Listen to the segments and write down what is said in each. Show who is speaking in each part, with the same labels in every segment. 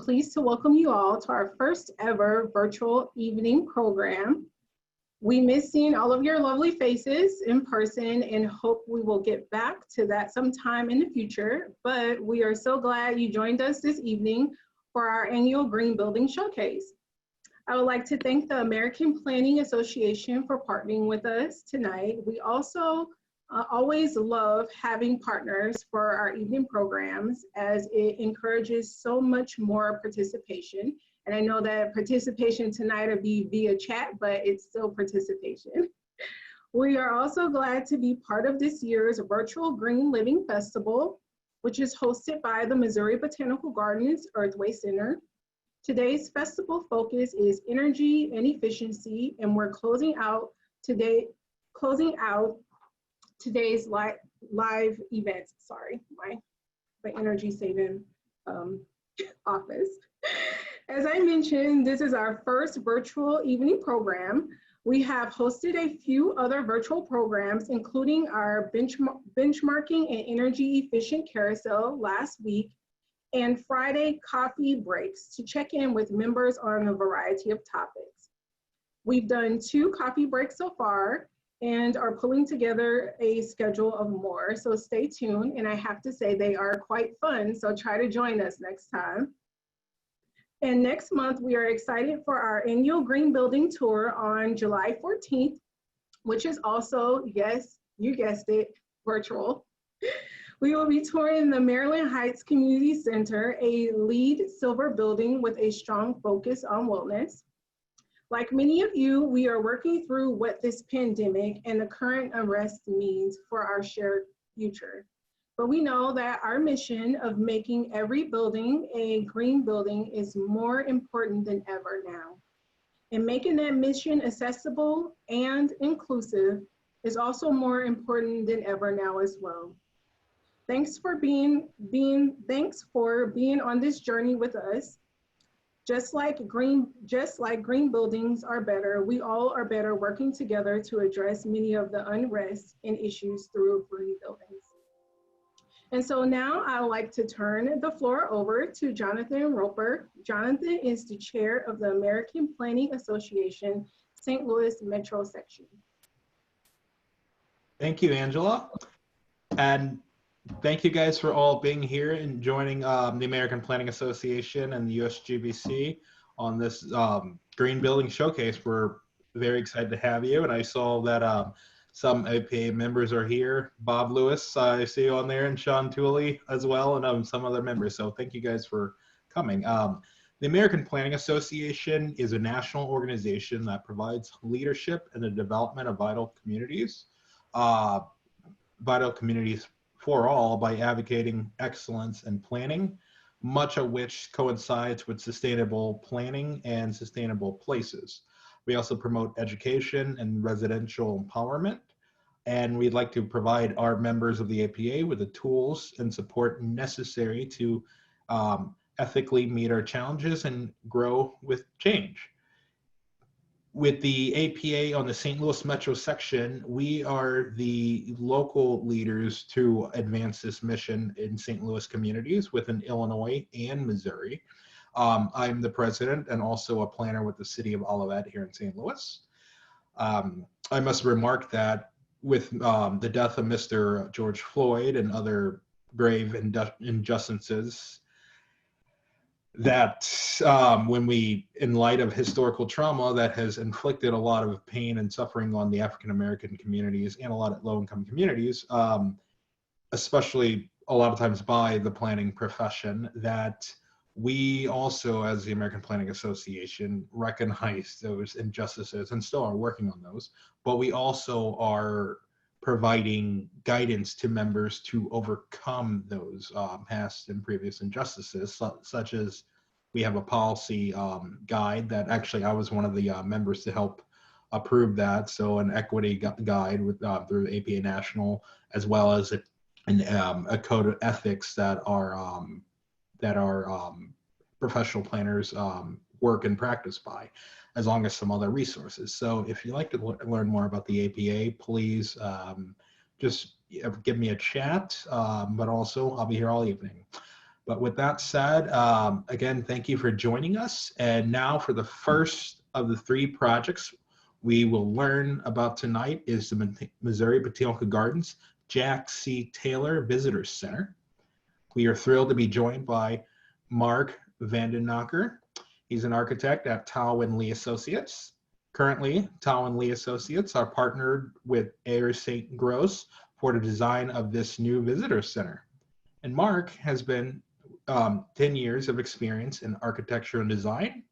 Speaker 1: Pleased to welcome you all to our first ever virtual evening program. We miss seeing all of your lovely faces in person and hope we will get back to that sometime in the future, but we are so glad you joined us this evening for our annual Green Building Showcase. I would like to thank the American Planning Association for partnering with us tonight. We also always love having partners for our evening programs as it encourages so much more participation. And I know that participation tonight will be via chat, but it's still participation. We are also glad to be part of this year's virtual Green Living Festival, which is hosted by the Missouri Botanical Gardens Earthway Center. Today's festival focus is energy and efficiency, and we're closing out today's live events. Sorry, my energy saving office. As I mentioned, this is our first virtual evening program. We have hosted a few other virtual programs, including our benchmarking and energy efficient carousel last week and Friday coffee breaks to check in with members on a variety of topics. We've done 2 coffee breaks so far and are pulling together a schedule of more, so stay tuned. And I have to say they are quite fun, so try to join us next time. And next month, we are excited for our annual Green Building Tour on July 14th, which is also, yes, you guessed it, virtual. We will be touring the Maryland Heights Community Center, a LEED Silver building with a strong focus on wellness. Like many of you, we are working through what this pandemic and the current unrest means for our shared future. But we know that our mission of making every building a green building is more important than ever now. And making that mission accessible and inclusive is also more important than ever now as well. Thanks for being on this journey with us. Just like green buildings are better, we all are better working together to address many of the unrest and issues through green buildings. And so now I'd like to turn the floor over to Jonathan Roper. Jonathan is the chair of the American Planning Association, St. Louis Metro Section.
Speaker 2: Thank you, Angela. And thank you guys for all being here and joining the American Planning Association and the USGBC on this Green Building Showcase. We're very excited to have you. And I saw that some APA members are here. Bob Lewis, I see you on there, and Sean Tooley as well, and some other members. So thank you guys for coming. The American Planning Association is a national organization that provides leadership in the development of vital communities for all by advocating excellence in planning, much of which coincides with sustainable planning and sustainable places. We also promote education and residential empowerment, and we'd like to provide our members of the APA with the tools and support necessary to ethically meet our challenges and grow with change. With the APA on the St. Louis Metro section, we are the local leaders to advance this mission in St. Louis communities within Illinois and Missouri. I'm the president and also a planner with the city of Olivet here in St. Louis. I must remark that with the death of Mr. George Floyd and other grave injustices, that in light of historical trauma that has inflicted a lot of pain and suffering on the African-American communities and a lot of low-income communities, especially a lot of times by the planning profession, that we also, as the American Planning Association, recognize those injustices and still are working on those, but we also are providing guidance to members to overcome those past and previous injustices, such as we have a policy guide that actually I was one of the members to help approve that. So an equity guide with through APA National, as well as a code of ethics that our professional planners work and practice by, as long as some other resources. So if you'd like to learn more about the APA, please just give me a chat, but also I'll be here all evening. But with that said, again, thank you for joining us. And now for the first of the three projects we will learn about tonight is the Missouri Botanical Gardens Jack C. Taylor Visitor Center. We are thrilled to be joined by Mark Vandenacker. He's an architect at Tao and Lee Associates. Currently, Tao and Lee Associates are partnered with Ayers St. Gross for the design of this new visitor center. And Mark has been 10 years of experience in architecture and design.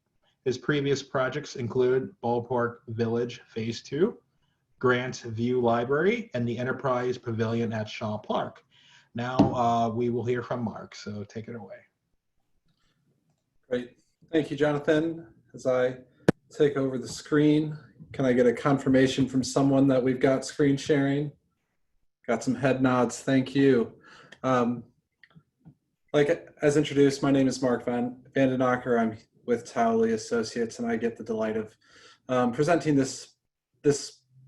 Speaker 2: His previous projects include Ballpark Village Phase 2, Grant View Library, and the Enterprise Pavilion at Shaw Park. Now we will hear from Mark, so take it away.
Speaker 3: Great. Thank you, Jonathan. As I take over the screen, can I get a confirmation from someone that we've got screen sharing? Got some head nods. Thank you. Like as introduced, my name is Mark Vandenacker. I'm with Tao Lee Associates, and I get the delight of presenting this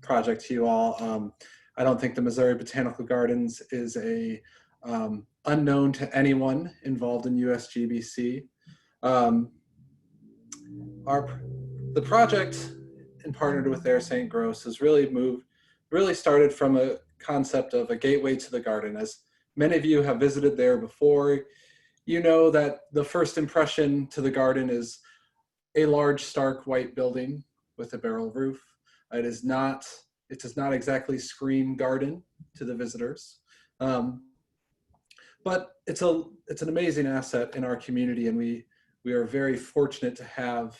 Speaker 3: project to you all. I don't think the Missouri Botanical Gardens is a unknown to anyone involved in USGBC. The project, in partnered with Ayers St. Gross, has really started from a concept of a gateway to the garden. As many of you have visited there before, you know that the first impression to the garden is a large, stark white building with a barrel roof. It does not exactly scream garden to the visitors, but it's an amazing asset in our community, and we are very fortunate to have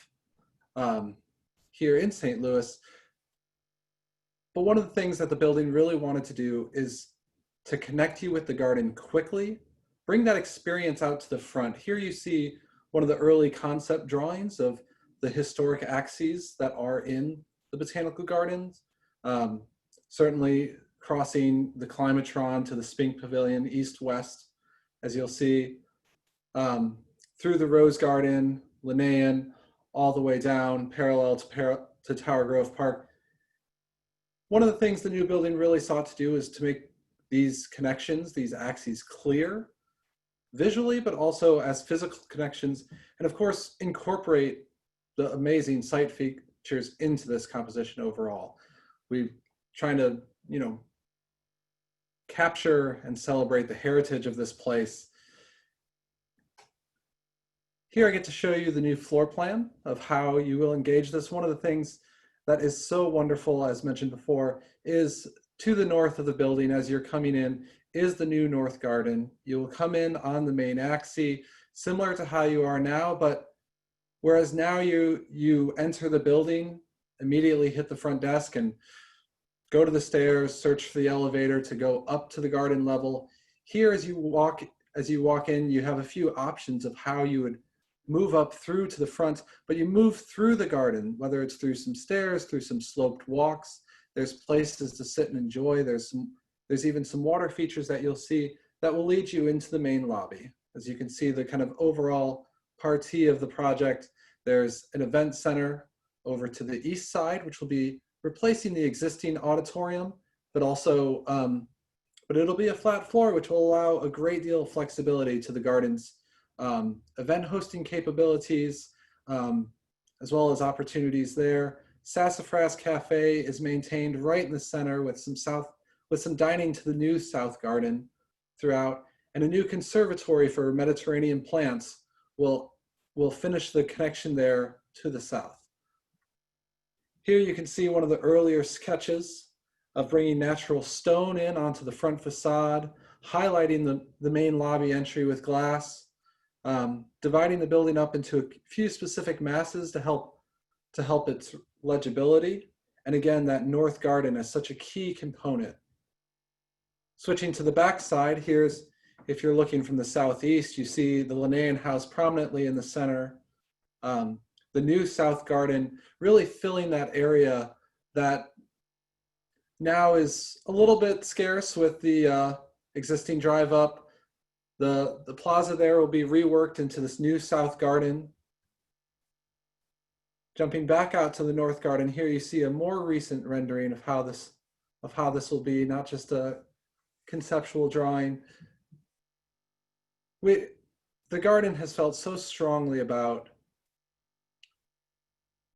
Speaker 3: here in St. Louis. But one of the things that the building really wanted to do is to connect you with the garden quickly, bring that experience out to the front. Here you see one of the early concept drawings of the historic axes that are in the Botanical Gardens. Certainly crossing the Climatron to the Spink Pavilion east-west, as you'll see, through the Rose Garden, Linnaean, all the way down parallel to Tower Grove Park. One of the things the new building really sought to do is to make these connections, these axes, clear visually, but also as physical connections, and of course incorporate the amazing site features into this composition overall. We're trying to, capture and celebrate the heritage of this place. Here I get to show you the new floor plan of how you will engage this. One of the things that is so wonderful, as mentioned before, is to the north of the building as you're coming in is the new North Garden. You will come in on the main axis, similar to how you are now, but whereas now you enter the building, immediately hit the front desk and go to the stairs, search for the elevator to go up to the garden level. Here, as you walk in, you have a few options of how you would move up through to the front, but you move through the garden, whether it's through some stairs, through some sloped walks. There's places to sit and enjoy. There's even some water features that you'll see that will lead you into the main lobby. As you can see, the kind of overall partie of the project, there's an event center over to the east side, which will be replacing the existing auditorium, but also, but it'll be a flat floor, which will allow a great deal of flexibility to the garden's event hosting capabilities, as well as opportunities there. Sassafras Cafe is maintained right in the center with some dining to the new South Garden throughout, and a new conservatory for Mediterranean plants will finish the connection there to the south. Here you can see one of the earlier sketches of bringing natural stone in onto the front facade, highlighting the main lobby entry with glass, dividing the building up into a few specific masses to help its legibility. And again, that North Garden is such a key component. Switching to the back side, here's, if you're looking from the southeast, you see the Linnaean House prominently in the center. The new South Garden really filling that area that now is a little bit scarce with the existing drive up. The plaza there will be reworked into this new South Garden. Jumping back out to the North Garden, here you see a more recent rendering of how this will be, not just a conceptual drawing. the garden has felt so strongly about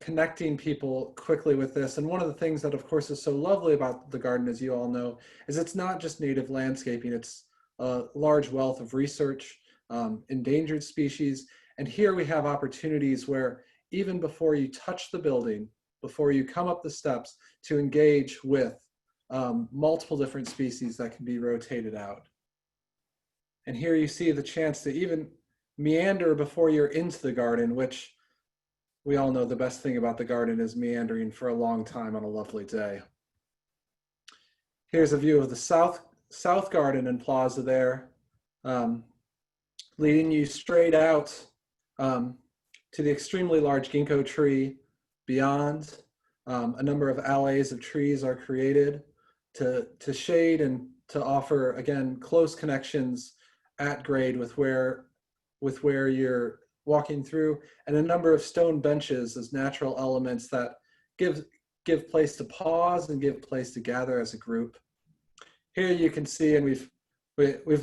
Speaker 3: connecting people quickly with this. And one of the things that, of course, is so lovely about the garden, as you all know, is it's not just native landscaping. It's a large wealth of research, endangered species. And here we have opportunities where even before you touch the building, before you come up the steps, to engage with multiple different species that can be rotated out. And here you see the chance to even meander before you're into the garden, which we all know the best thing about the garden is meandering for a long time on a lovely day. Here's a view of the south garden and plaza there, leading you straight out to the extremely large ginkgo tree beyond. A number of alleys of trees are created to shade and to offer, again, close connections at grade with where you're walking through, and a number of stone benches as natural elements that give place to pause and give place to gather as a group. Here you can see, and we've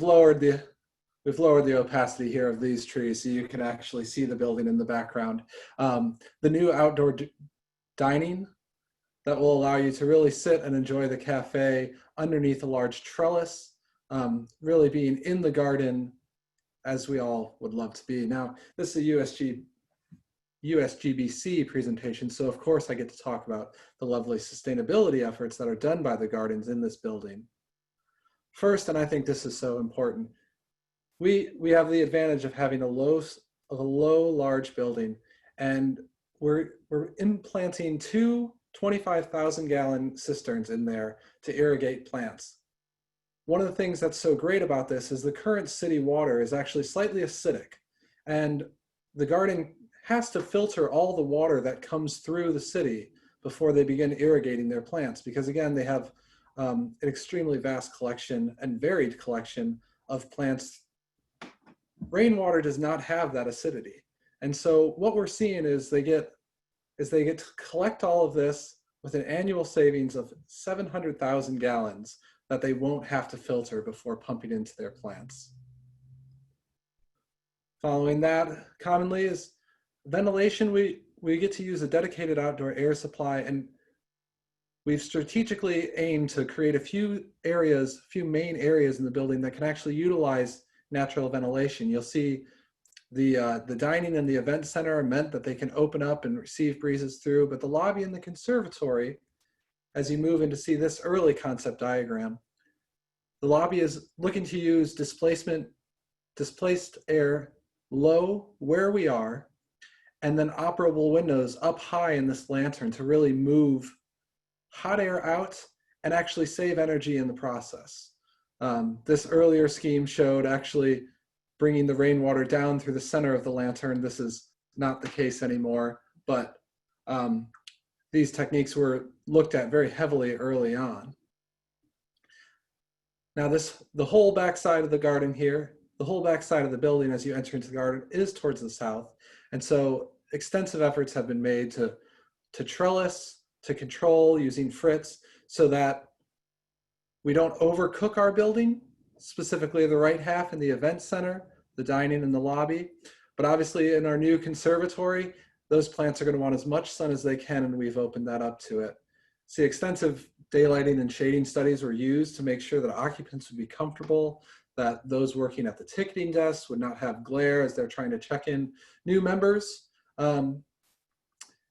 Speaker 3: lowered the opacity here of these trees so you can actually see the building in the background. The new outdoor dining that will allow you to really sit and enjoy the cafe underneath a large trellis, really being in the garden as we all would love to be. Now, this is a USGBC presentation, so of course I get to talk about the lovely sustainability efforts that are done by the gardens in this building. First, and I think this is so important, we have the advantage of having a low, large building, and we're implanting two 25,000-gallon cisterns in there to irrigate plants. One of the things that's so great about this is the current city water is actually slightly acidic, and the garden has to filter all the water that comes through the city before they begin irrigating their plants, because again, they have an extremely vast collection and varied collection of plants. Rainwater does not have that acidity. And so what we're seeing is they get to collect all of this with an annual savings of 700,000 gallons that they won't have to filter before pumping into their plants. Following that, commonly is ventilation. We get to use a dedicated outdoor air supply, and we've strategically aimed to create a few main areas in the building that can actually utilize natural ventilation. You'll see the dining and the event center are meant that they can open up and receive breezes through, but the lobby and the conservatory, as you move in to see this early concept diagram, the lobby is looking to use displaced air low where we are, and then operable windows up high in this lantern to really move hot air out and actually save energy in the process. This earlier scheme showed actually bringing the rainwater down through the center of the lantern. This is not the case anymore, but these techniques were looked at very heavily early on. Now the whole backside of the garden here, the whole backside of the building as you enter into the garden is towards the south. And so extensive efforts have been made to trellis, to control using frits so that we don't overcook our building, specifically the right half in the event center, the dining and the lobby. But obviously in our new conservatory, those plants are going to want as much sun as they can, and we've opened that up to it. See, extensive daylighting and shading studies were used to make sure that occupants would be comfortable, that those working at the ticketing desks would not have glare as they're trying to check in new members,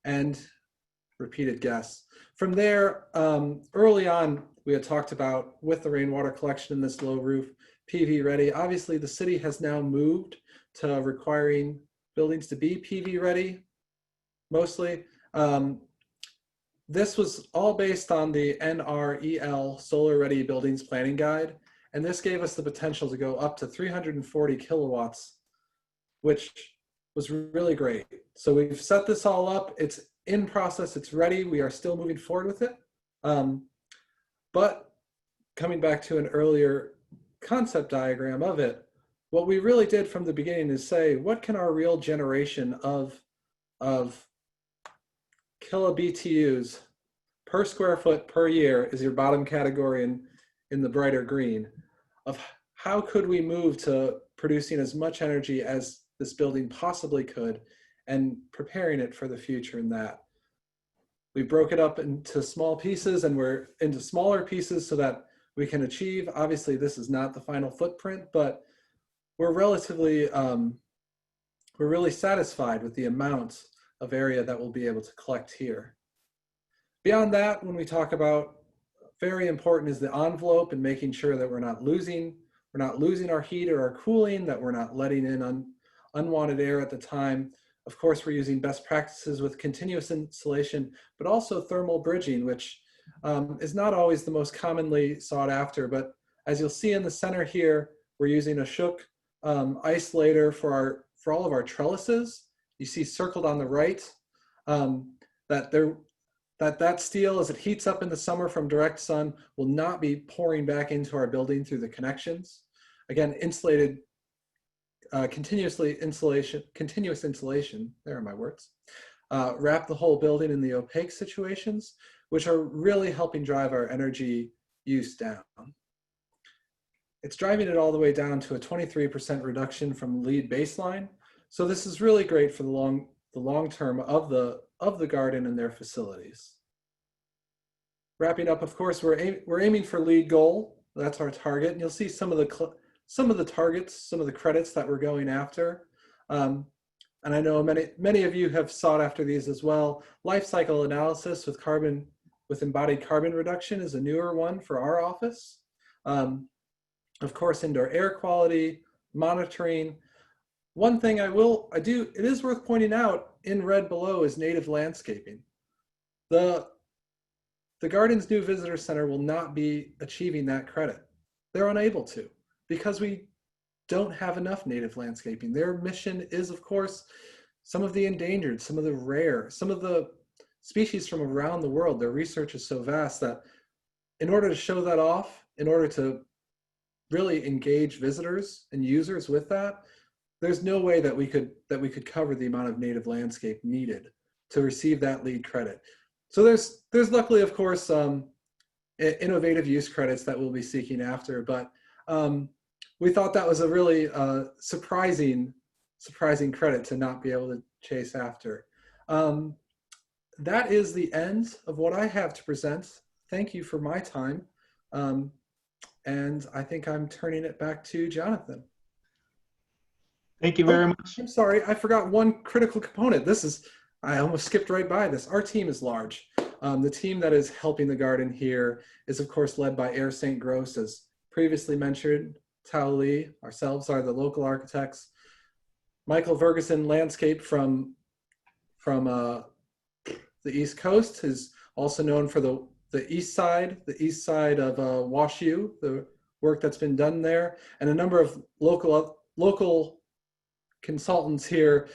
Speaker 3: and repeated guests. From there, early on, we had talked about with the rainwater collection in this low roof, PV ready. Obviously, the city has now moved to requiring buildings to be PV ready, mostly. This was all based on the NREL Solar Ready Buildings Planning Guide, and this gave us the potential to go up to 340 kilowatts, which was really great. So we've set this all up. It's in process. It's ready. We are still moving forward with it. But coming back to an earlier concept diagram of it, what we really did from the beginning is say, what can our real generation of kilobtus per square foot per year is your bottom category in the brighter green, of how could we move to producing as much energy as this building possibly could and preparing it for the future in that. We broke it up into small pieces and we're into smaller pieces so that we can achieve. Obviously, this is not the final footprint, but we're really satisfied with the amount of area that we'll be able to collect here. Beyond that, when we talk about, very important is the envelope and making sure that we're not losing our heat or our cooling, that we're not letting in unwanted air at the time. Of course, we're using best practices with continuous insulation, but also thermal bridging, which is not always the most commonly sought after. But as you'll see in the center here, we're using a shook isolator for all of our trellises. You see circled on the right that steel, as it heats up in the summer from direct sun, will not be pouring back into our building through the connections. Again, insulated, continuous insulation, there are my words, wrap the whole building in the opaque situations, which are really helping drive our energy use down. It's driving it all the way down to a 23% reduction from LEED baseline. So this is really great for the long term of the garden and their facilities. Wrapping up, of course, we're aiming for LEED goal. That's our target. And you'll see some of the targets, some of the credits that we're going after. And I know many of you have sought after these as well. Life cycle analysis with embodied carbon reduction is a newer one for our office. Of course, indoor air quality, monitoring. One thing it is worth pointing out in red below is native landscaping. The garden's new visitor center will not be achieving that credit. They're unable to because we don't have enough native landscaping. Their mission is, of course, some of the endangered, some of the rare, some of the species from around the world. Their research is so vast that in order to show that off, in order to really engage visitors and users with that, there's no way that we could cover the amount of native landscape needed to receive that LEED credit. So there's luckily, of course, innovative use credits that we'll be seeking after, but we thought that was a really surprising credit to not be able to chase after. That is the end of what I have to present. Thank you for my time. And I think I'm turning it back to Jonathan.
Speaker 2: Thank you very much.
Speaker 3: I'm sorry, I forgot one critical component. I almost skipped right by this. Our team is large. The team that is helping the garden here is, of course, led by Air St. Gross, as previously mentioned. Tao Lee, ourselves are the local architects. Michael Ferguson, landscape from the East Coast, is also known for the east side of WashU, the work that's been done there, and a number of local consultants here,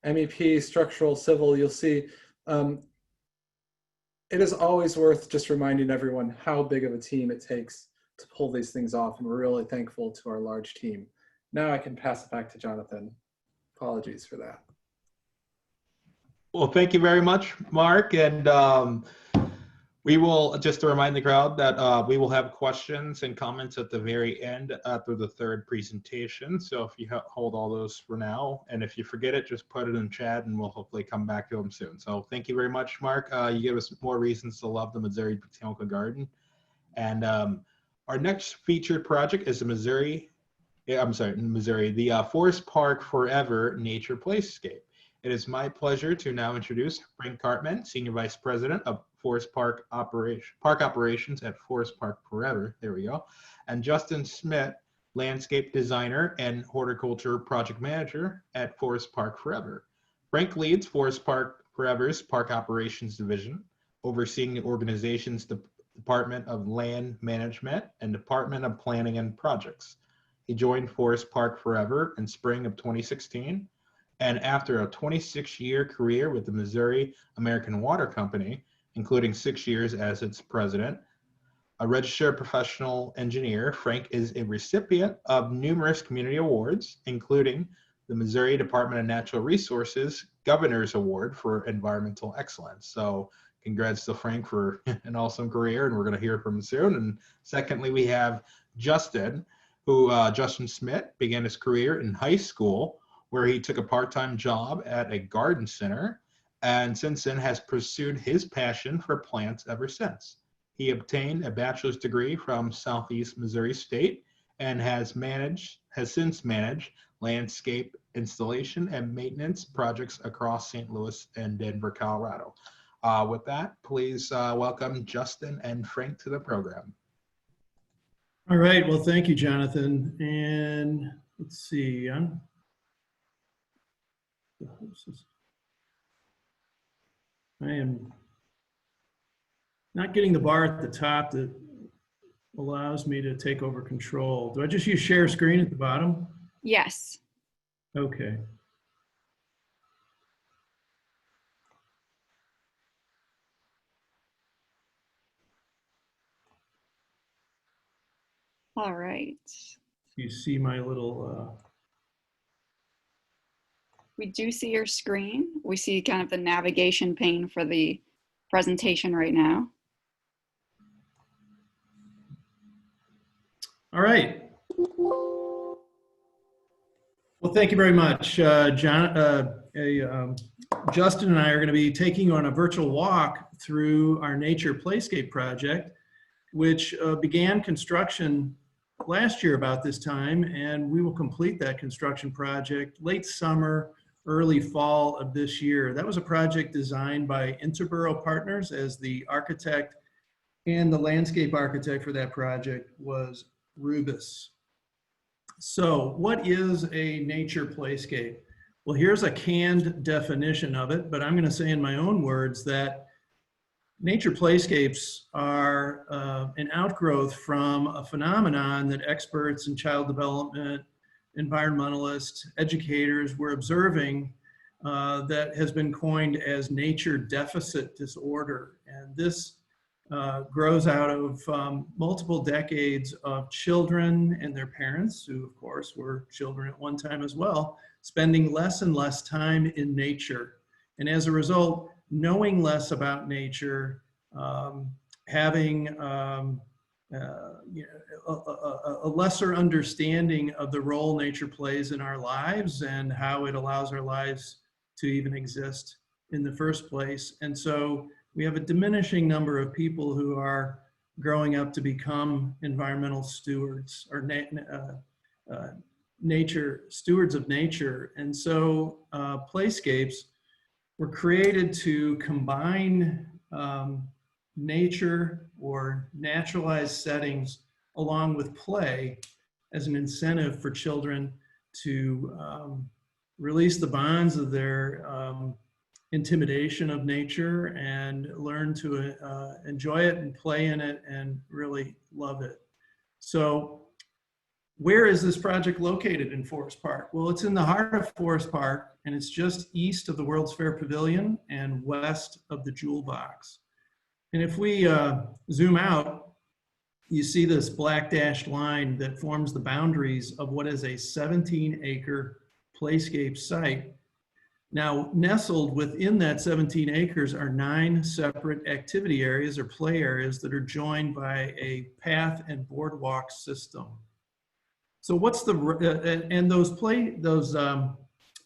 Speaker 3: MEP, structural, civil. You'll see it is always worth just reminding everyone how big of a team it takes to pull these things off, and we're really thankful to our large team. Now I can pass it back to Jonathan. Apologies for that.
Speaker 2: Well, thank you very much, Mark. And we will, just to remind the crowd that we will have questions and comments at the very end after the third presentation. So if you hold all those for now, and if you forget it, just put it in chat and we'll hopefully come back to them soon. So thank you very much, Mark. You give us more reasons to love the Missouri Botanical Garden. And our next featured project is the Forest Park Forever Nature Playscape. It is my pleasure to now introduce Frank Cartman, Senior Vice President of Forest Park Operations at Forest Park Forever. There we go. And Justin Smith, Landscape Designer and Horticulture Project Manager at Forest Park Forever. Frank leads Forest Park Forever's Park Operations Division, overseeing the organization's Department of Land Management and Department of Planning and Projects. He joined Forest Park Forever in spring of 2016, and after a 26-year career with the Missouri American Water Company, including 6 years as its president, a registered professional engineer, Frank is a recipient of numerous community awards, including the Missouri Department of Natural Resources Governor's Award for Environmental Excellence. So congrats to Frank for an awesome career, and we're going to hear from him soon. And secondly, we have Justin, Justin Smith began his career in high school, where he took a part-time job at a garden center, and since then has pursued his passion for plants ever since. He obtained a bachelor's degree from Southeast Missouri State and has since managed landscape installation and maintenance projects across St. Louis and Denver, Colorado. With that, please welcome Justin and Frank to the program.
Speaker 4: All right, well, thank you, Jonathan. And let's see, I am not getting the bar at the top that allows me to take over control. Do I just use share screen at the bottom?
Speaker 5: Yes.
Speaker 4: Okay.
Speaker 5: All right.
Speaker 4: You see my little,
Speaker 5: We do see your screen. We see kind of the navigation pane for the presentation right now.
Speaker 4: all right. Well, thank you very much. Justin and I are going to be taking you on a virtual walk through our Nature Playscape project, which began construction last year about this time, and we will complete that construction project late summer, early fall of this year. That was a project designed by Interboro Partners as the architect, and the landscape architect for that project was Rubis. So what is a nature playscape? Well, here's a canned definition of it, but I'm going to say in my own words that nature playscapes are an outgrowth from a phenomenon that experts in child development, environmentalists, educators were observing that has been coined as nature deficit disorder. And this grows out of multiple decades of children and their parents, who of course were children at one time as well, spending less and less time in nature. And as a result, knowing less about nature, having a lesser understanding of the role nature plays in our lives and how it allows our lives to even exist in the first place. And so we have a diminishing number of people who are growing up to become environmental stewards or stewards of nature. And so playscapes were created to combine nature or naturalized settings along with play as an incentive for children to release the bonds of their intimidation of nature and learn to enjoy it and play in it and really love it. So where is this project located in Forest Park? Well, it's in the heart of Forest Park, and it's just east of the World's Fair Pavilion and west of the Jewel Box. And if we zoom out, you see this black dashed line that forms the boundaries of what is a 17-acre playscape site. Now, nestled within that 17 acres are 9 separate activity areas or play areas that are joined by a path and boardwalk system. So what's those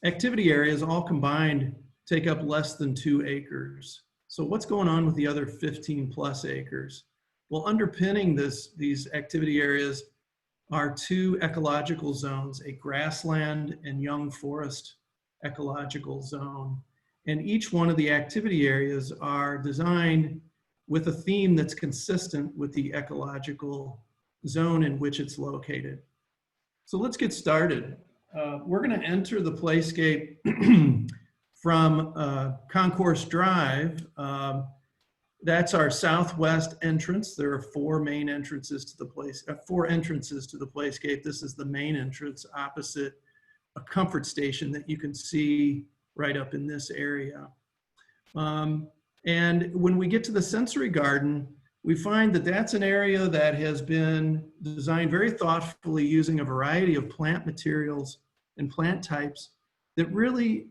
Speaker 4: activity areas all combined take up less than 2 acres. So what's going on with the other 15 plus acres? Well, underpinning these activity areas are 2 ecological zones, a grassland and young forest ecological zone. And each one of the activity areas are designed with a theme that's consistent with the ecological zone in which it's located. So let's get started. We're going to enter the playscape from Concourse Drive. That's our southwest entrance. There are 4 main entrances to the place, 4 entrances to the playscape. This is the main entrance opposite a comfort station that you can see right up in this area. And when we get to the sensory garden, we find that that's an area that has been designed very thoughtfully using a variety of plant materials and plant types that really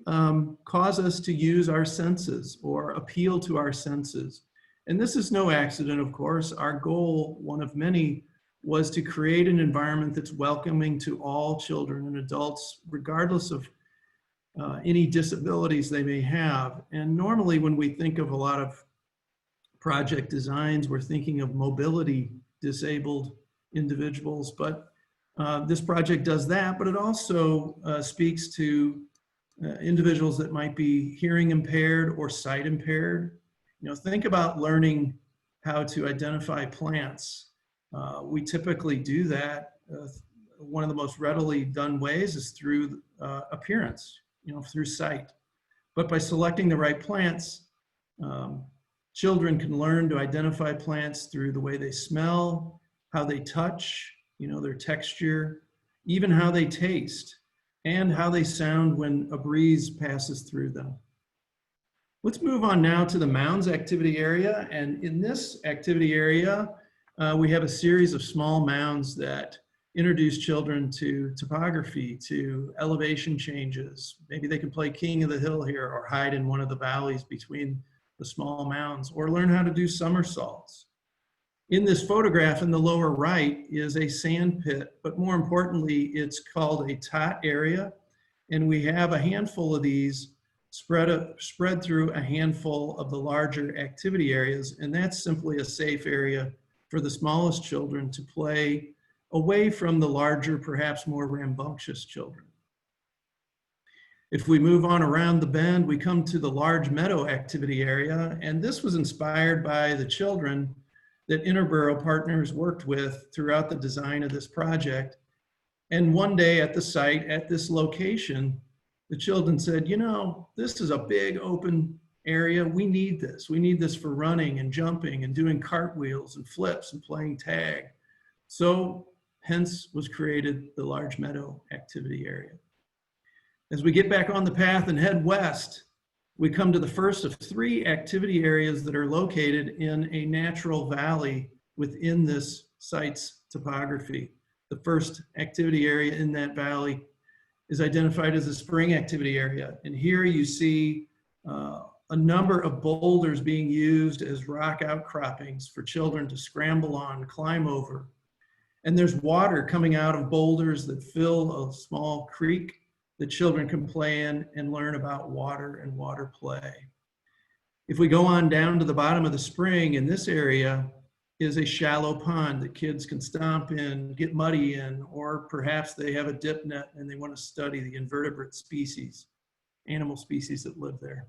Speaker 4: cause us to use our senses or appeal to our senses. And this is no accident, of course. Our goal, one of many, was to create an environment that's welcoming to all children and adults, regardless of any disabilities they may have. And normally when we think of a lot of project designs, we're thinking of mobility disabled individuals, but this project does that, but it also speaks to individuals that might be hearing impaired or sight impaired. You know, think about learning how to identify plants. We typically do that. One of the most readily done ways is through appearance, you know, through sight. But by selecting the right plants, children can learn to identify plants through the way they smell, how they touch, you know, their texture, even how they taste, and how they sound when a breeze passes through them. Let's move on now to the Mounds activity area. And in this activity area, we have a series of small mounds that introduce children to topography, to elevation changes. Maybe they can play king of the hill here or hide in one of the valleys between the small mounds, or learn how to do somersaults. In this photograph in the lower right is a sand pit, but more importantly, it's called a tot area. And we have a handful of these spread through a handful of the larger activity areas. And that's simply a safe area for the smallest children to play away from the larger, perhaps more rambunctious children. If we move on around the bend, we come to the large meadow activity area. And this was inspired by the children that Interborough Partners worked with throughout the design of this project. And one day at the site, at this location, the children said, you know, this is a big open area. We need this. We need this for running and jumping and doing cartwheels and flips and playing tag. So hence was created the large meadow activity area. As we get back on the path and head west, we come to the first of 3 activity areas that are located in a natural valley within this site's topography. The first activity area in that valley is identified as a spring activity area. And here you see a number of boulders being used as rock outcroppings for children to scramble on, climb over. And there's water coming out of boulders that fill a small creek that children can play in and learn about water and water play. If we go on down to the bottom of the spring, in this area is a shallow pond that kids can stomp in, get muddy in, or perhaps they have a dip net and they want to study the invertebrate species, animal species that live there.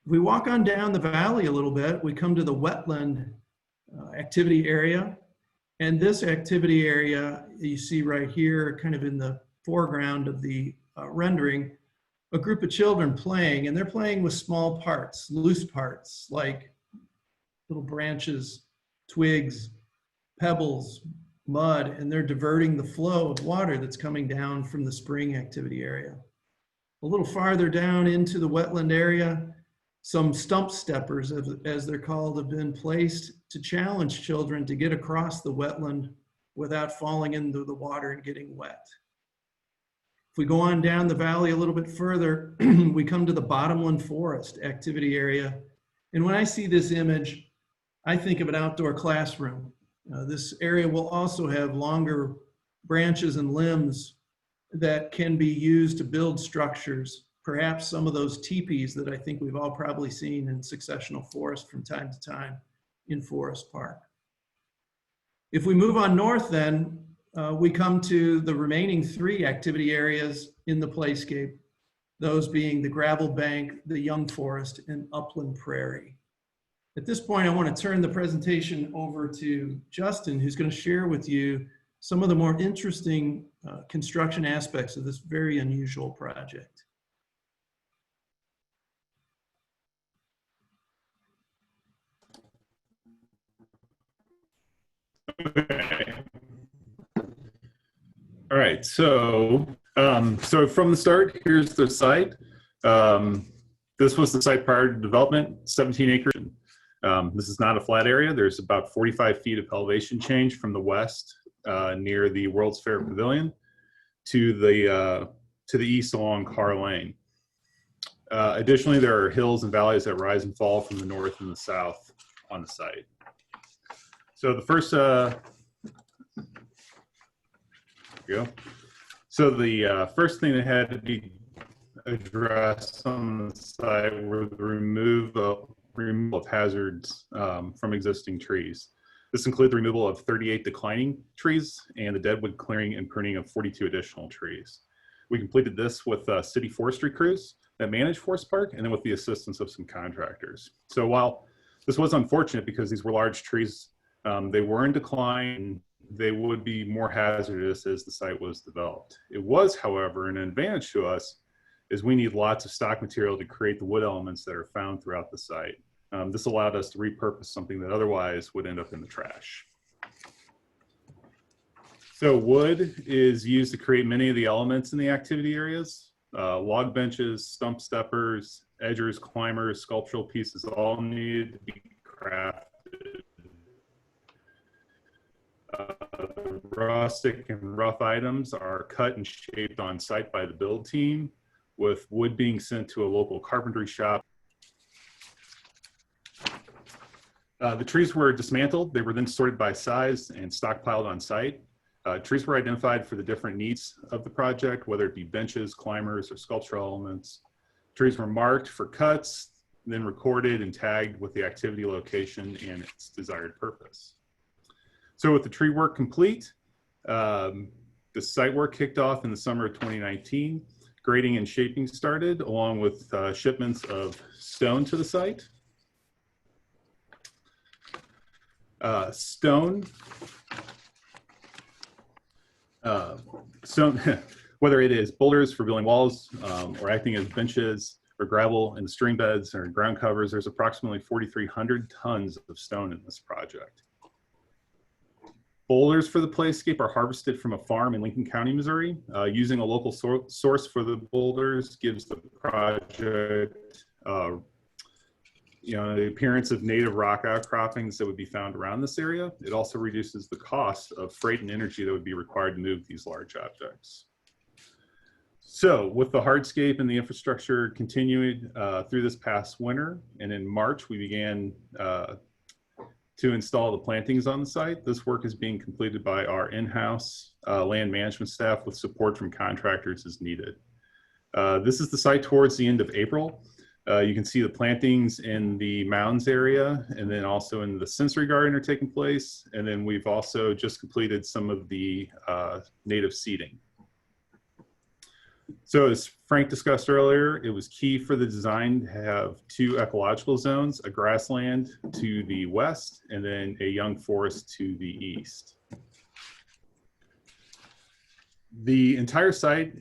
Speaker 4: If we walk on down the valley a little bit, we come to the wetland activity area. And this activity area you see right here, kind of in the foreground of the rendering, a group of children playing, and they're playing with small parts, loose parts, like little branches, twigs, pebbles, mud, and they're diverting the flow of water that's coming down from the spring activity area. A little farther down into the wetland area, some stump steppers, as they're called, have been placed to challenge children to get across the wetland without falling into the water and getting wet. If we go on down the valley a little bit further, we come to the bottomland forest activity area. And when I see this image, I think of an outdoor classroom. This area will also have longer branches and limbs that can be used to build structures, perhaps some of those teepees that I think we've all probably seen in successional forest from time to time in Forest Park. If we move on north then, we come to the remaining 3 activity areas in the playscape, those being the gravel bank, the young forest, and upland prairie. At this point, I want to turn the presentation over to Justin, who's going to share with you some of the more interesting construction aspects of this very unusual project.
Speaker 6: Okay. All right, so from the start, here's the site. This was the site prior to development, 17 acres. This is not a flat area. There's about 45 feet of elevation change from the west near the World's Fair Pavilion to the east along Carr Lane. Additionally, there are hills and valleys that rise and fall from the north and the south on the site. So the first go. So the first thing that had to be addressed on the site were the removal of hazards from existing trees. This included the removal of 38 declining trees and the deadwood clearing and pruning of 42 additional trees. We completed this with city forestry crews that manage Forest Park, and then with the assistance of some contractors. So while this was unfortunate because these were large trees, they were in decline, they would be more hazardous as the site was developed. It was, however, an advantage to us is we need lots of stock material to create the wood elements that are found throughout the site. This allowed us to repurpose something that otherwise would end up in the trash. So wood is used to create many of the elements in the activity areas. Log benches, stump steppers, edgers, climbers, sculptural pieces all need to be crafted. Rustic and rough items are cut and shaped on site by the build team, with wood being sent to a local carpentry shop. The trees were dismantled. They were then sorted by size and stockpiled on site. Trees were identified for the different needs of the project, whether it be benches, climbers, or sculptural elements. Trees were marked for cuts, then recorded and tagged with the activity location and its desired purpose. So with the tree work complete, the site work kicked off in the summer of 2019. Grading and shaping started, along with shipments of stone to the site. Stone, whether it is boulders for building walls or acting as benches or gravel in stream beds or ground covers, there's approximately 4,300 tons of stone in this project. Boulders for the playscape are harvested from a farm in Lincoln County, Missouri. Using a local source for the boulders gives the project the appearance of native rock outcroppings that would be found around this area. It also reduces the cost of freight and energy that would be required to move these large objects. So with the hardscape and the infrastructure continuing through this past winter, and in March, we began to install the plantings on the site. This work is being completed by our in-house land management staff with support from contractors as needed. This is the site towards the end of April. You can see the plantings in the mounds area, and then also in the sensory garden are taking place. And then we've also just completed some of the native seeding. So as Frank discussed earlier, it was key for the design to have two ecological zones, a grassland to the west, and then a young forest to the east. The entire site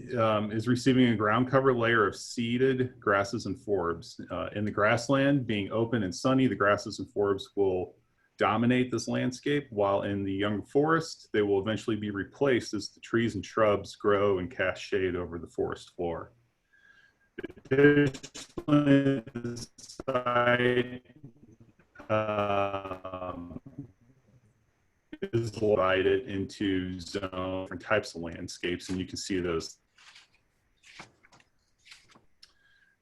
Speaker 6: is receiving a ground cover layer of seeded grasses and forbs. In the grassland, being open and sunny, the grasses and forbs will dominate this landscape, while in the young forest, they will eventually be replaced as the trees and shrubs grow and cast shade over the forest floor. Additionally, the site is divided into zones, different types of landscapes, and you can see those.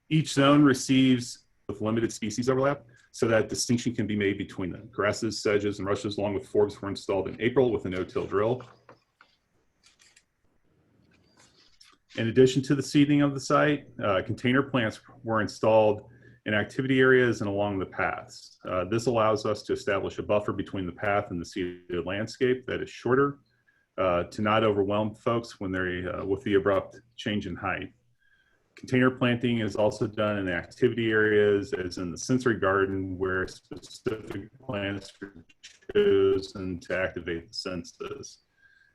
Speaker 6: Each zone receives with limited species overlap, so that distinction can be made between the grasses, sedges, and rushes, along with forbs were installed in April with a no-till drill. In addition to the seeding of the site, container plants were installed in activity areas and along the paths. This allows us to establish a buffer between the path and the seeded landscape that is shorter to not overwhelm folks when they're with the abrupt change in height. Container planting is also done in the activity areas, as in the sensory garden, where specific plants are chosen to activate the senses,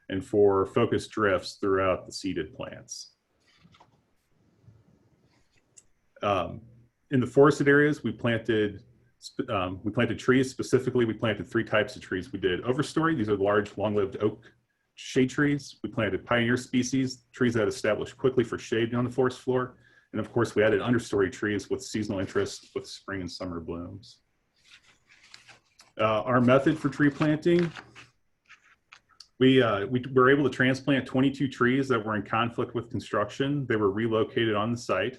Speaker 6: and for focused drifts throughout the seeded plants. In the forested areas, we planted trees. Specifically, we planted three types of trees. We did overstory. These are large, long-lived oak shade trees. We planted pioneer species, trees that establish quickly for shade on the forest floor. And of course, we added understory trees with seasonal interest with spring and summer blooms. Our method for tree planting, we were able to transplant 22 trees that were in conflict with construction. They were relocated on the site.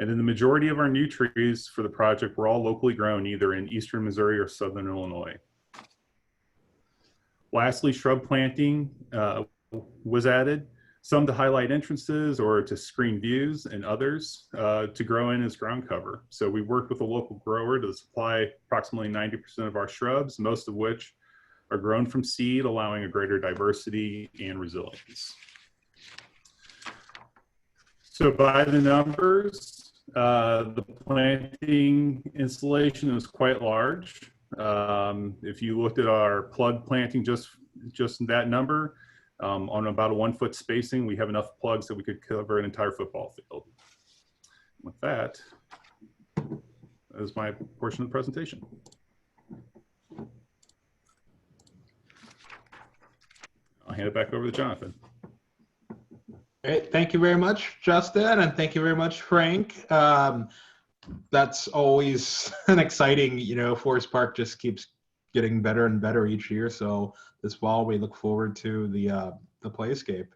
Speaker 6: And then the majority of our new trees for the project were all locally grown, either in eastern Missouri or southern Illinois. Lastly, shrub planting was added, some to highlight entrances or to screen views, and others to grow in as ground cover. So we worked with a local grower to supply approximately 90% of our shrubs, most of which are grown from seed, allowing a greater diversity and resilience. So by the numbers, the planting installation is quite large. If you looked at our plug planting, just that number, on about a 1 foot spacing, we have enough plugs that we could cover an entire football field. With that is my portion of the presentation. I'll hand it back over to Jonathan.
Speaker 2: Great. Thank you very much, Justin, and thank you very much, Frank. That's always an exciting, Forest Park just keeps getting better and better each year. So this fall, we look forward to the Playscape.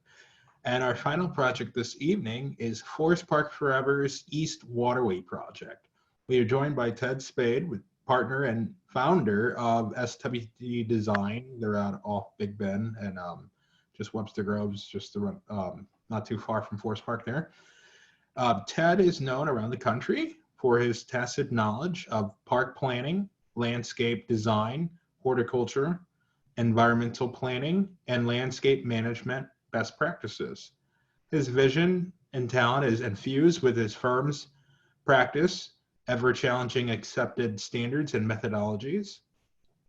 Speaker 2: And our final project this evening is Forest Park Forever's East Waterway project. We are joined by Ted Spade, partner and founder of SWD Design. They're out off Big Bend and just Webster Groves, just not too far from Forest Park there. Ted is known around the country for his tacit knowledge of park planning, landscape design, horticulture, environmental planning, and landscape management best practices. His vision and talent is infused with his firm's practice, ever-challenging accepted standards and methodologies.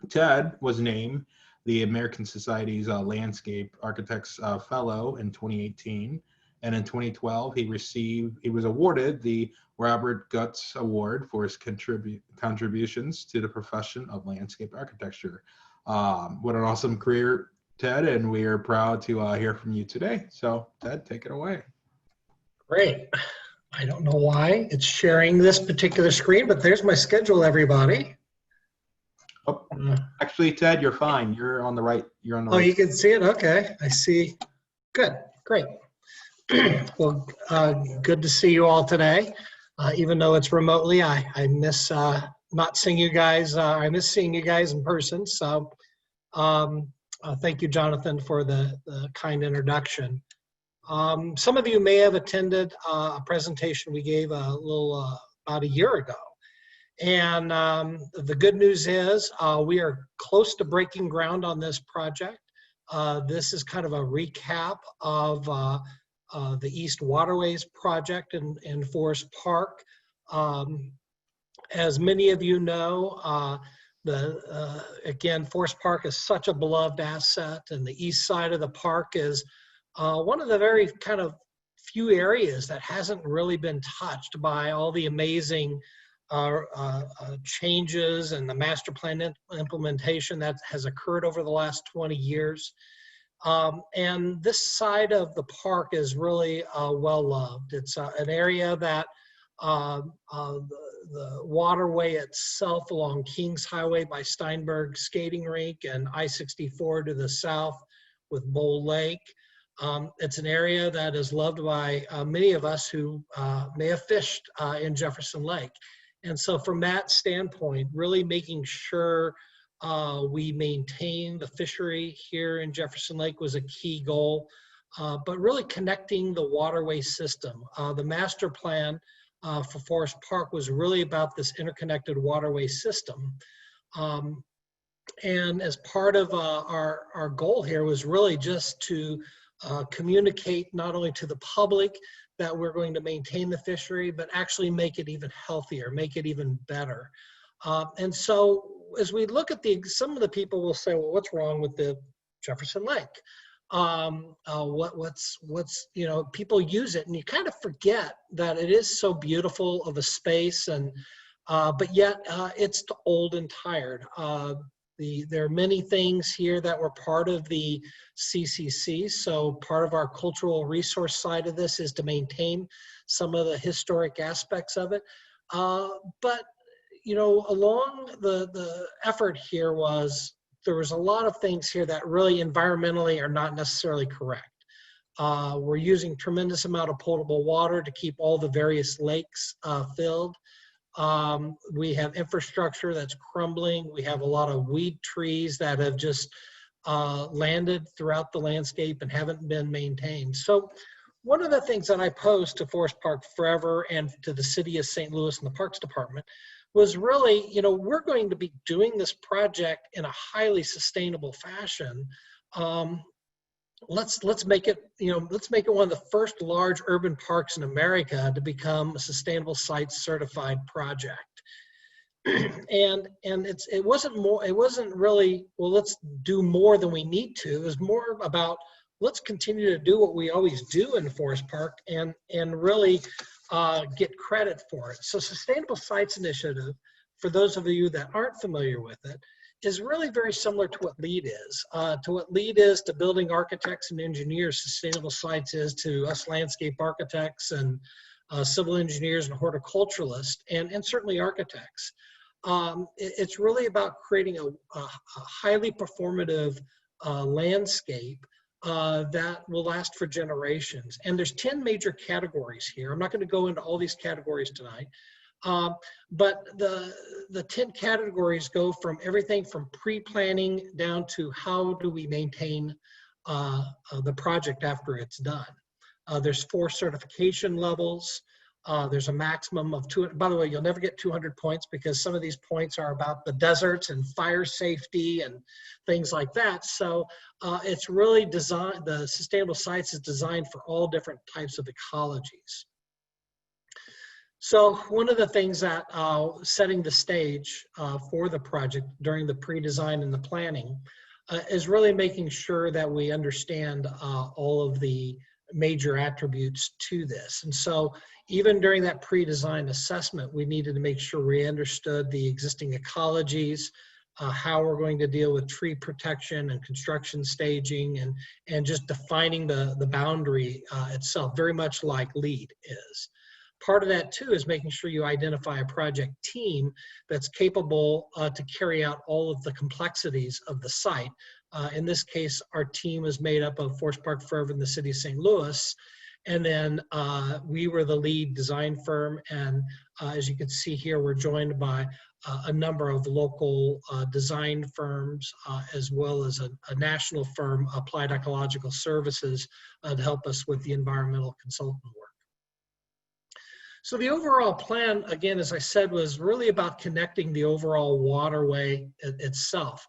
Speaker 2: Ted was named the American Society's Landscape Architects Fellow in 2018, and in 2012 he was awarded the Robert Gutz Award for his contributions to the profession of landscape architecture. What an awesome career, Ted, and we are proud to hear from you today. So, Ted, take it away.
Speaker 7: Great. I don't know why it's sharing this particular screen, but there's my schedule, everybody.
Speaker 2: Oh, actually, Ted, you're fine. You're on the right. You're on the
Speaker 7: right.
Speaker 2: right.
Speaker 7: You can see it? Okay. I see. Good. Great. Well, good to see you all today. Even though it's remotely, I miss not seeing you guys. I miss seeing you guys in person. So thank you, Jonathan, for the kind introduction. Some of you may have attended a presentation we gave about a year ago. And the good news is we are close to breaking ground on this project. This is kind of a recap of the East Waterways project in Forest Park. As many of you know, again, Forest Park is such a beloved asset, and the east side of the park is one of the very kind of few areas that hasn't really been touched by all the amazing changes and the master plan implementation that has occurred over the last 20 years. And this side of the park is really well loved. It's an area that the waterway itself along Kings Highway by Steinberg Skating Rink and I-64 to the south with Bowl Lake. It's an area that is loved by many of us who may have fished in Jefferson Lake. And so from that standpoint, really making sure we maintain the fishery here in Jefferson Lake was a key goal, but really connecting the waterway system. The master plan for Forest Park was really about this interconnected waterway system. And as part of our goal here was really just to communicate not only to the public that we're going to maintain the fishery, but actually make it even healthier, make it even better. And so as we look at some of the people will say, well, what's wrong with the Jefferson Lake? People use it and you kind of forget that it is so beautiful of a space, and but yet it's old and tired. There are many things here that were part of the CCC. So part of our cultural resource side of this is to maintain some of the historic aspects of it. But, along the effort here there was a lot of things here that really environmentally are not necessarily correct. We're using tremendous amount of potable water to keep all the various lakes filled. We have infrastructure that's crumbling. We have a lot of weed trees that have just landed throughout the landscape and haven't been maintained. So one of the things that I posed to Forest Park Forever and to the city of St. Louis and the Parks Department was really, you know, we're going to be doing this project in a highly sustainable fashion. Let's make it, you know, let's make it one of the first large urban parks in America to become a sustainable site certified project. and it wasn't really, well, let's do more than we need to. It was more about, let's continue to do what we always do in Forest Park and really get credit for it. So Sustainable Sites Initiative, for those of you that aren't familiar with it, is really very similar to what LEED is. To what LEED is to building architects and engineers, Sustainable Sites is to us landscape architects and civil engineers and horticulturalists, and certainly architects. It's really about creating a highly performative landscape that will last for generations. And there's 10 major categories here. I'm not going to go into all these categories tonight. But the 10 categories go from everything from pre-planning down to how do we maintain the project after it's done. There's 4 certification levels. There's a maximum of 200. By the way, you'll never get 200 points because some of these points are about the deserts and fire safety and things like that. So it's really designed, the Sustainable Sites is designed for all different types of ecologies. So one of the things that setting the stage for the project during the pre-design and the planning is really making sure that we understand all of the major attributes to this. And so even during that pre-design assessment, we needed to make sure we understood the existing ecologies, how we're going to deal with tree protection and construction staging, and just defining the boundary itself, very much like LEED is. Part of that too is making sure you identify a project team that's capable to carry out all of the complexities of the site. In this case, our team is made up of Forest Park Forever in the city of St. Louis. And then we were the lead design firm. And as you can see here, we're joined by a number of local design firms, as well as a national firm, Applied Ecological Services, to help us with the environmental consultant work. So the overall plan, again, as I said, was really about connecting the overall waterway itself.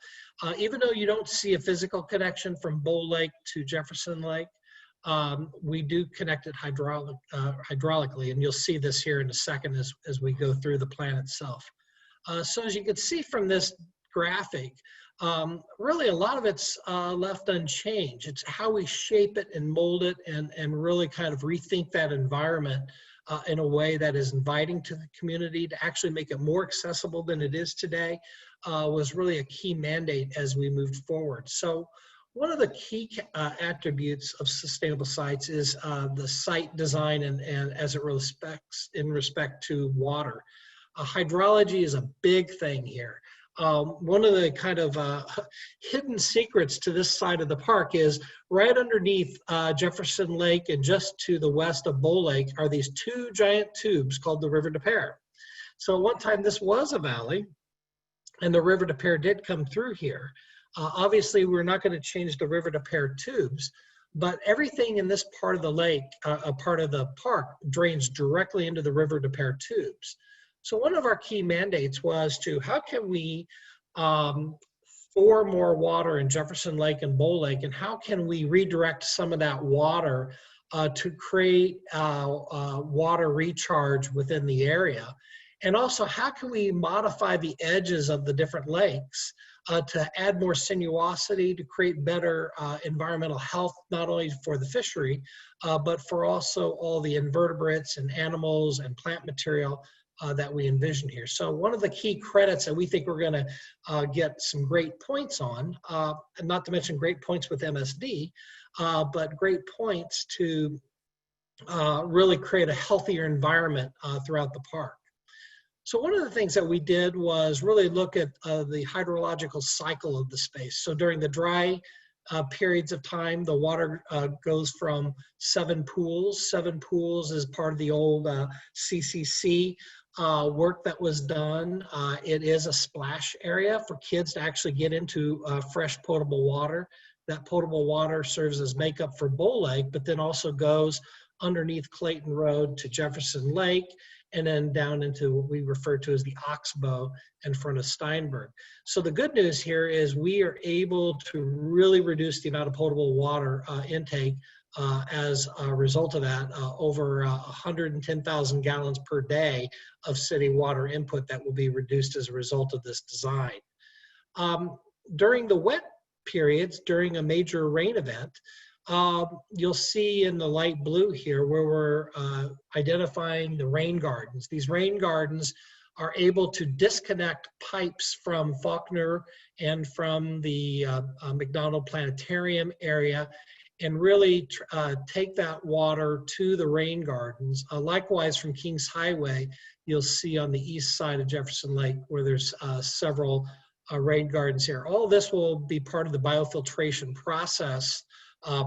Speaker 7: Even though you don't see a physical connection from Bull Lake to Jefferson Lake, we do connect it hydraulically, and you'll see this here in a second as we go through the plan itself. So as you can see from this graphic, really a lot of it's left unchanged. It's how we shape it and mold it and really kind of rethink that environment in a way that is inviting to the community to actually make it more accessible than it is today was really a key mandate as we moved forward. So one of the key attributes of sustainable sites is the site design and as it in respect to water. Hydrology is a big thing here. One of the kind of hidden secrets to this side of the park is right underneath Jefferson Lake and just to the west of Bull Lake are these 2 giant tubes called the River des Peres. So at one time this was a valley and the River des Peres did come through here. Obviously we're not going to change the River des Peres tubes, but everything in this part of the lake, a part of the park, drains directly into the River des Peres tubes. So one of our key mandates was to how can we store more water in Jefferson Lake and Bull Lake, and how can we redirect some of that water to create water recharge within the area? And also, how can we modify the edges of the different lakes to add more sinuosity, to create better environmental health, not only for the fishery, but for also all the invertebrates and animals and plant material that we envision here. So one of the key credits that we think we're going to get some great points on, and not to mention great points with MSD, but great points to really create a healthier environment throughout the park. So one of the things that we did was really look at the hydrological cycle of the space. So during the dry periods of time, the water goes from 7 pools. 7 pools is part of the old CCC. work that was done. It is a splash area for kids to actually get into fresh potable water. That potable water serves as makeup for Bull Lake, but then also goes underneath Clayton Road to Jefferson Lake, and then down into what we refer to as the Oxbow in front of Steinberg. So the good news here is we are able to really reduce the amount of potable water intake as a result of that, over 110,000 gallons per day of city water input that will be reduced as a result of this design. During the wet periods, during a major rain event, you'll see in the light blue here where we're identifying the rain gardens. These rain gardens are able to disconnect pipes from Faulkner and from the McDonald Planetarium area and really take that water to the rain gardens. Likewise, from Kings Highway, you'll see on the east side of Jefferson Lake where there's several rain gardens here. All this will be part of the biofiltration process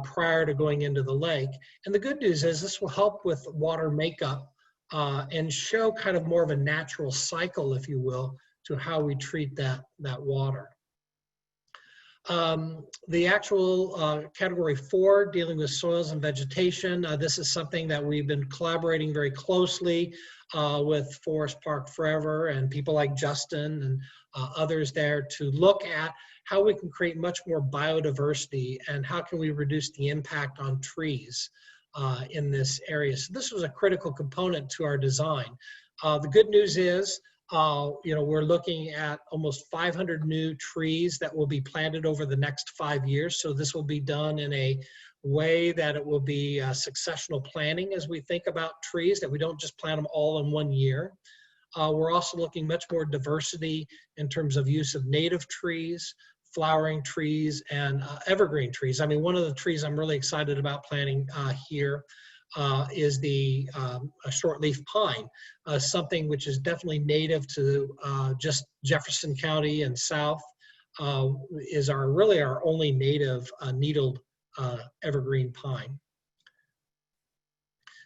Speaker 7: prior to going into the lake. And the good news is this will help with water makeup and show kind of more of a natural cycle, if you will, to how we treat that water. The actual category 4, dealing with soils and vegetation, this is something that we've been collaborating very closely with Forest Park Forever and people like Justin and others there to look at how we can create much more biodiversity and how can we reduce the impact on trees in this area. So this was a critical component to our design. The good news is, we're looking at almost 500 new trees that will be planted over the next 5 years. So this will be done in a way that it will be successional planning as we think about trees, that we don't just plant them all in 1 year. We're also looking much more diversity in terms of use of native trees, flowering trees, and evergreen trees. I mean, one of the trees I'm really excited about planting here is the shortleaf pine, something which is definitely native to just Jefferson County and south, is really our only native needled evergreen pine.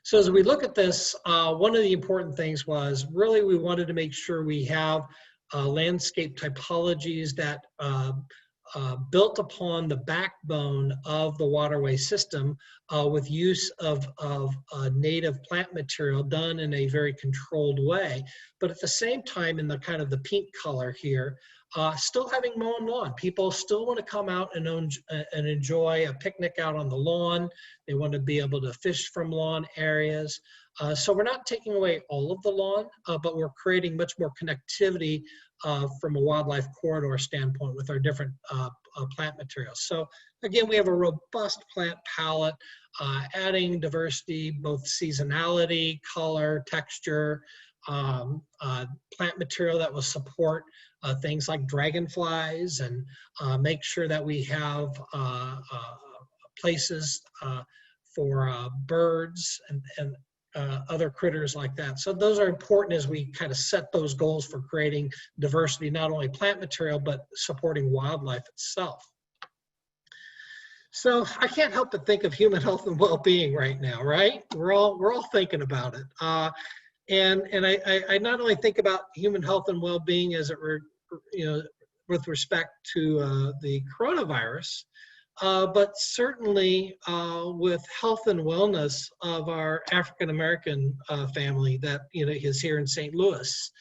Speaker 7: So as we look at this, one of the important things was really we wanted to make sure we have landscape typologies that built upon the backbone of the waterway system with use of native plant material done in a very controlled way. But at the same time, in the kind of the pink color here, still having mown lawn. People still want to come out and enjoy a picnic out on the lawn. They want to be able to fish from lawn areas. So we're not taking away all of the lawn, but we're creating much more connectivity from a wildlife corridor standpoint with our different plant materials. So again, we have a robust plant palette, adding diversity, both seasonality, color, texture, plant material that will support things like dragonflies and make sure that we have places for birds and other critters like that. So those are important as we kind of set those goals for creating diversity, not only plant material, but supporting wildlife itself. So I can't help but think of human health and well-being right now, right? We're all thinking about it. And I not only think about human health and well-being as it were, with respect to the coronavirus, but certainly with health and wellness of our African-American family that is here in St. Louis.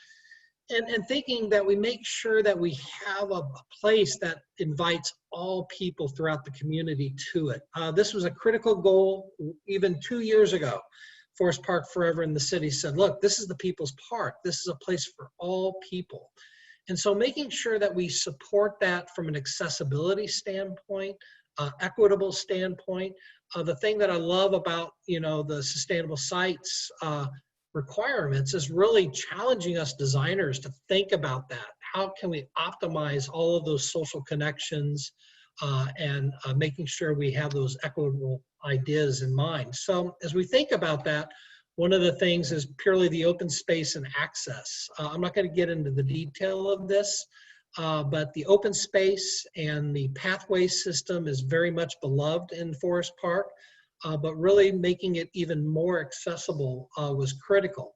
Speaker 7: And thinking that we make sure that we have a place that invites all people throughout the community to it. This was a critical goal even 2 years ago. Forest Park Forever in the city said, look, this is the people's park. This is a place for all people. And so making sure that we support that from an accessibility standpoint, equitable standpoint. The thing that I love about the sustainable sites requirements is really challenging us designers to think about that. How can we optimize all of those social connections and making sure we have those equitable ideas in mind. So as we think about that, one of the things is purely the open space and access. I'm not going to get into the detail of this, but the open space and the pathway system is very much beloved in Forest Park, but really making it even more accessible was critical.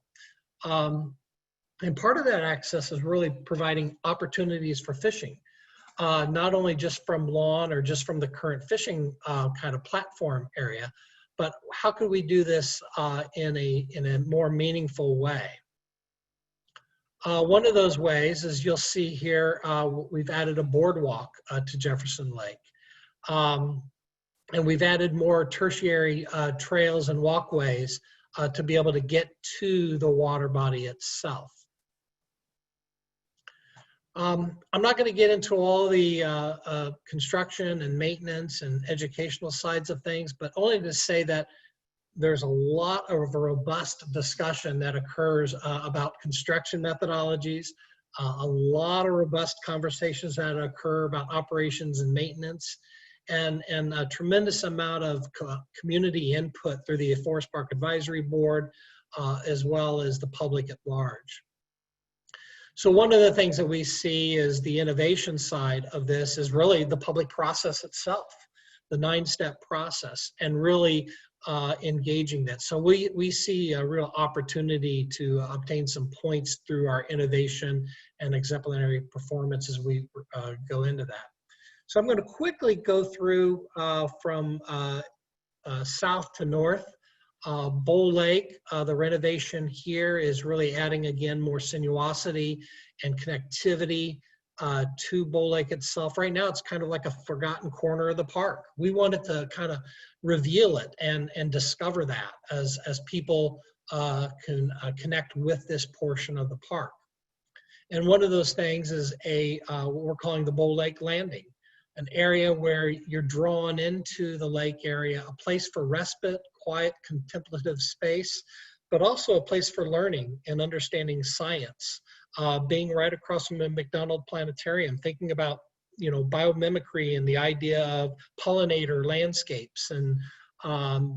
Speaker 7: And part of that access is really providing opportunities for fishing, not only just from lawn or just from the current fishing kind of platform area, but how could we do this in a more meaningful way? One of those ways is you'll see here, we've added a boardwalk to Jefferson Lake. And we've added more tertiary trails and walkways to be able to get to the water body itself. I'm not going to get into all the construction and maintenance and educational sides of things, but only to say that there's a lot of robust discussion that occurs about construction methodologies, a lot of robust conversations that occur about operations and maintenance, and a tremendous amount of community input through the Forest Park Advisory Board, as well as the public at large. So one of the things that we see is the innovation side of this is really the public process itself, the 9-step process, and really engaging that. So we see a real opportunity to obtain some points through our innovation and exemplary performance as we go into that. So I'm going to quickly go through from south to north. Bull Lake, the renovation here is really adding again more sinuosity and connectivity to Bull Lake itself. Right now it's kind of like a forgotten corner of the park. We wanted to kind of reveal it and discover that as people can connect with this portion of the park. And one of those things is what we're calling the Bull Lake Landing, an area where you're drawn into the lake area, a place for respite, quiet, contemplative space, but also a place for learning and understanding science. Being right across from the McDonald Planetarium, thinking about biomimicry and the idea of pollinator landscapes and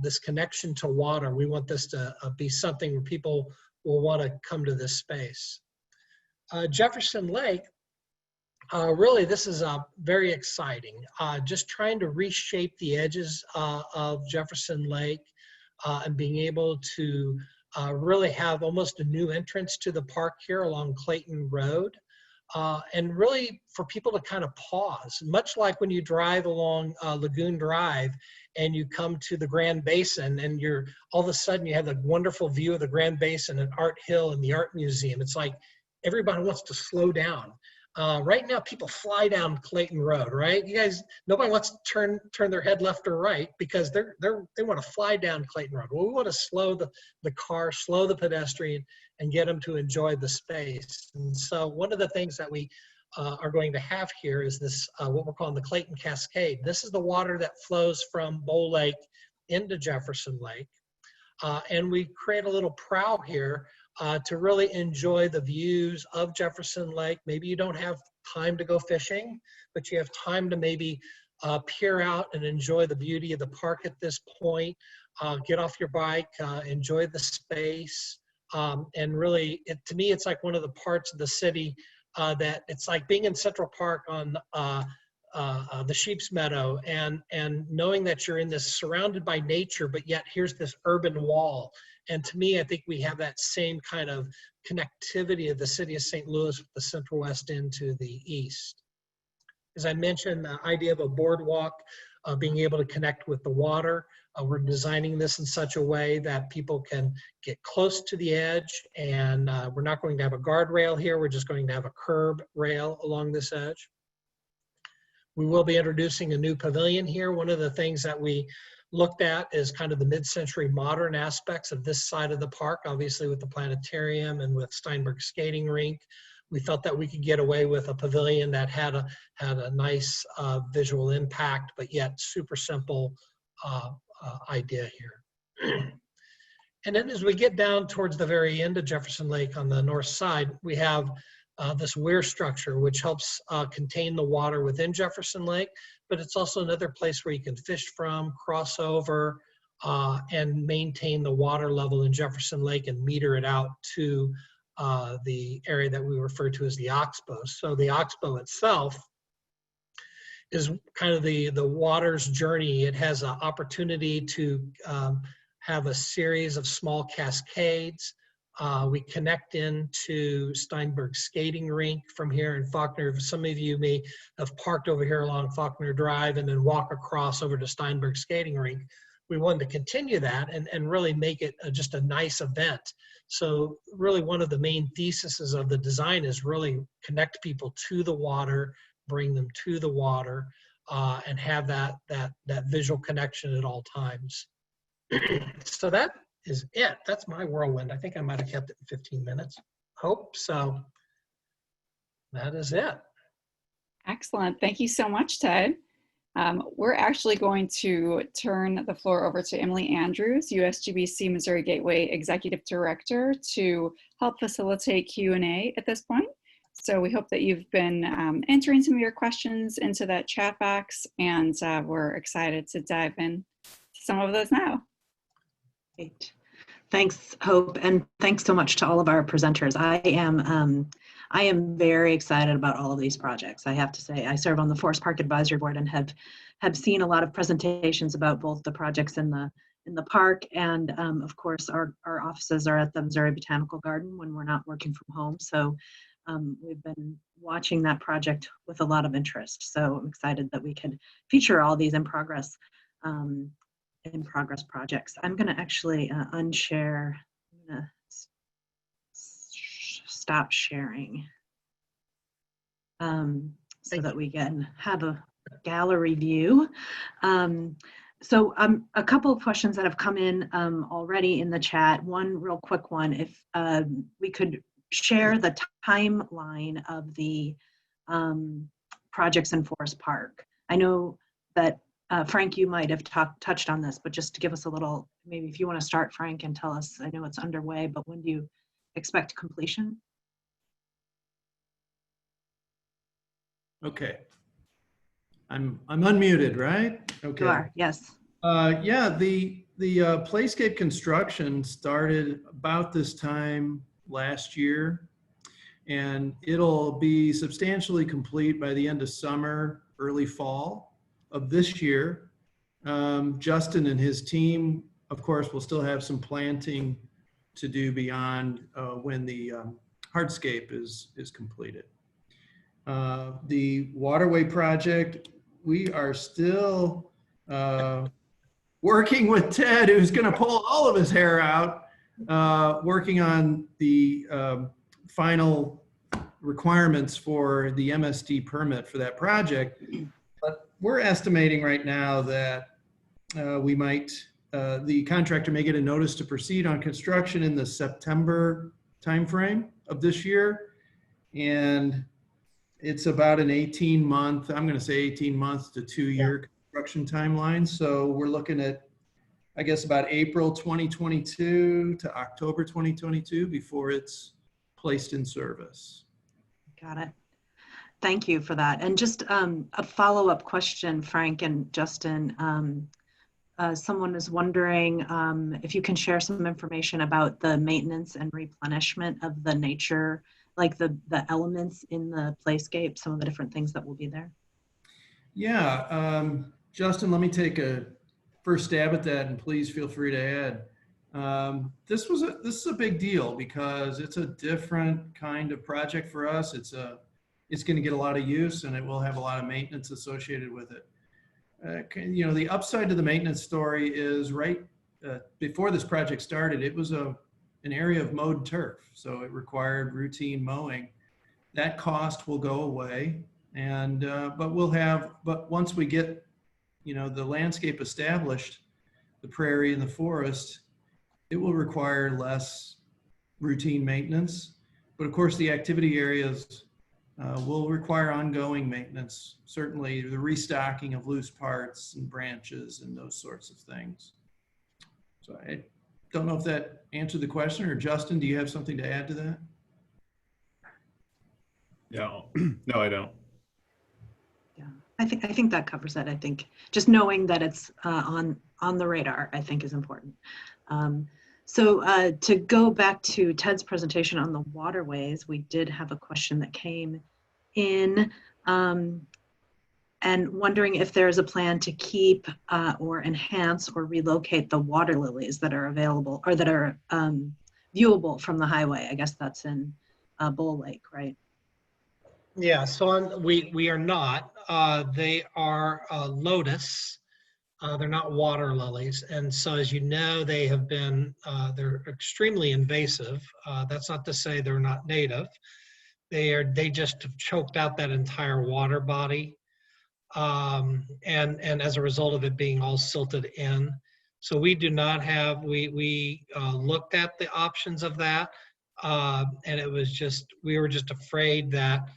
Speaker 7: this connection to water. We want this to be something where people will want to come to this space. Jefferson Lake, really this is very exciting. Just trying to reshape the edges of Jefferson Lake and being able to really have almost a new entrance to the park here along Clayton Road. And really for people to kind of pause, much like when you drive along Lagoon Drive and you come to the Grand Basin and all of a sudden you have a wonderful view of the Grand Basin and Art Hill and the Art Museum. It's like everybody wants to slow down. Right now, people fly down Clayton Road, right? You guys, nobody wants to turn their head left or right because they want to fly down Clayton Road. Well, we want to slow the car, slow the pedestrian, and get them to enjoy the space. And so one of the things that we are going to have here is this, what we're calling the Clayton Cascade. This is the water that flows from Bull Lake into Jefferson Lake. And we create a little prow here to really enjoy the views of Jefferson Lake. Maybe you don't have time to go fishing, but you have time to maybe peer out and enjoy the beauty of the park at this point. Get off your bike, enjoy the space. And really, to me, it's like one of the parts of the city that it's like being in Central Park on the Sheep's Meadow and knowing that you're in this surrounded by nature, but yet here's this urban wall. And to me, I think we have that same kind of connectivity of the city of St. Louis with the Central West into the east. As I mentioned, the idea of a boardwalk, being able to connect with the water. We're designing this in such a way that people can get close to the edge, and we're not going to have a guardrail here. We're just going to have a curb rail along this edge. We will be introducing a new pavilion here. One of the things that we looked at is kind of the mid-century modern aspects of this side of the park, obviously with the planetarium and with Steinberg skating rink. We felt that we could get away with a pavilion that had a nice visual impact, but yet super simple idea here. And then as we get down towards the very end of Jefferson Lake on the north side, we have this weir structure, which helps contain the water within Jefferson Lake, but it's also another place where you can fish from, cross over, and maintain the water level in Jefferson Lake and meter it out to the area that we refer to as the oxbow. So the oxbow itself is kind of the water's journey. It has an opportunity to have a series of small cascades We connect into Steinberg Skating Rink from here in Faulkner. Some of you may have parked over here along Faulkner Drive and then walk across over to Steinberg Skating Rink. We wanted to continue that and really make it just a nice event. So really one of the main theses of the design is really connect people to the water, bring them to the water, and have that visual connection at all times. So that is it. That's my whirlwind. I think I might have kept it in 15 minutes. Hope so. That is it.
Speaker 5: Excellent. Thank you so much, Ted. We're actually going to turn the floor over to Emily Andrews, USGBC-Missouri Gateway Executive Director, to help facilitate Q&A at this point. So we hope that you've been entering some of your questions into that chat box, and we're excited to dive in to some of those now.
Speaker 8: Great. Thanks, Hope, and thanks so much to all of our presenters. I am very excited about all of these projects. I have to say, I serve on the Forest Park Advisory Board and have seen a lot of presentations about both the projects in the park, and of course our offices are at the Missouri Botanical Garden when we're not working from home. So we've been watching that project with a lot of interest. So I'm excited that we could feature all these in progress projects. I'm going to actually unshare. I'm going to stop sharing so that we can have a gallery view. So a couple of questions that have come in already in the chat. One real quick one, if we could share the timeline of the projects in Forest Park. I know that Frank, you might have touched on this, but just to give us a little, maybe if you want to start, Frank, and tell us, I know it's underway, but when do you expect completion?
Speaker 4: Okay. I'm unmuted, right? Okay.
Speaker 8: You are, yes.
Speaker 4: Yeah, the Playscape construction started about this time last year, and it'll be substantially complete by the end of summer, early fall of this year. Justin and his team, of course, will still have some planting to do beyond when the hardscape is completed. The waterway project, we are still working with Ted, who's going to pull all of his hair out, working on the final requirements for the MSD permit for that project. But we're estimating right now that we might, the contractor may get a notice to proceed on construction in the September timeframe of this year. And it's about an 18-month, I'm going to say 18 months to 2-year construction timeline. So we're looking at, I guess, about April 2022 to October 2022 before it's placed in service.
Speaker 8: Got it. Thank you for that. And just a follow-up question, Frank and Justin. Someone is wondering if you can share some information about the maintenance and replenishment of the nature, like the elements in the playscape, some of the different things that will be there.
Speaker 4: Yeah, Justin, let me take a first stab at that, and please feel free to add. This is a big deal because it's a different kind of project for us. It's going to get a lot of use, and it will have a lot of maintenance associated with it. You know, the upside to the maintenance story is right before this project started, it was an area of mowed turf, so it required routine mowing. That cost will go away, and but once we get, you know, the landscape established, the prairie and the forest, it will require less routine maintenance. But of course, the activity areas will require ongoing maintenance, certainly the restocking of loose parts and branches and those sorts of things. So I don't know if that answered the question, or Justin, do you have something to add to that?
Speaker 6: No, no, I don't.
Speaker 8: Yeah, I think that covers it. I think just knowing that it's on the radar, I think, is important. So to go back to Ted's presentation on the waterways, we did have a question that came in and wondering if there's a plan to keep or enhance or relocate the water lilies that are available or that are viewable from the highway. I guess that's in Bull Lake, right?
Speaker 7: Yeah, so we are not. They are lotus. They're not water lilies. And so as you know, they have been, they're extremely invasive. That's not to say they're not native. They just have choked out that entire water body. And as a result of it being all silted in. So we do not have, we looked at the options of that. And it was just, we were just afraid that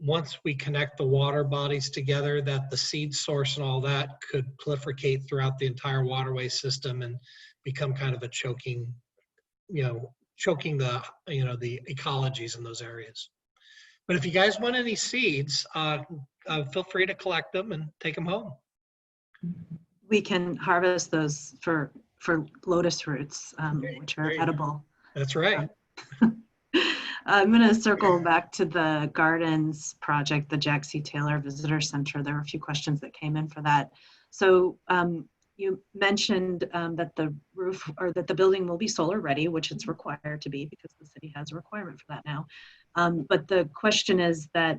Speaker 7: once we connect the water bodies together, that the seed source and all that could proliferate throughout the entire waterway system and become kind of a choking, choking the, the ecologies in those areas. But if you guys want any seeds, feel free to collect them and take them home.
Speaker 8: We can harvest those for lotus roots, which are edible.
Speaker 7: That's right.
Speaker 8: I'm going to circle back to the gardens project, the Jack C. Taylor Visitor Center. There were a few questions that came in for that. So you mentioned that the roof or that the building will be solar ready, which it's required to be because the city has a requirement for that now. But the question is that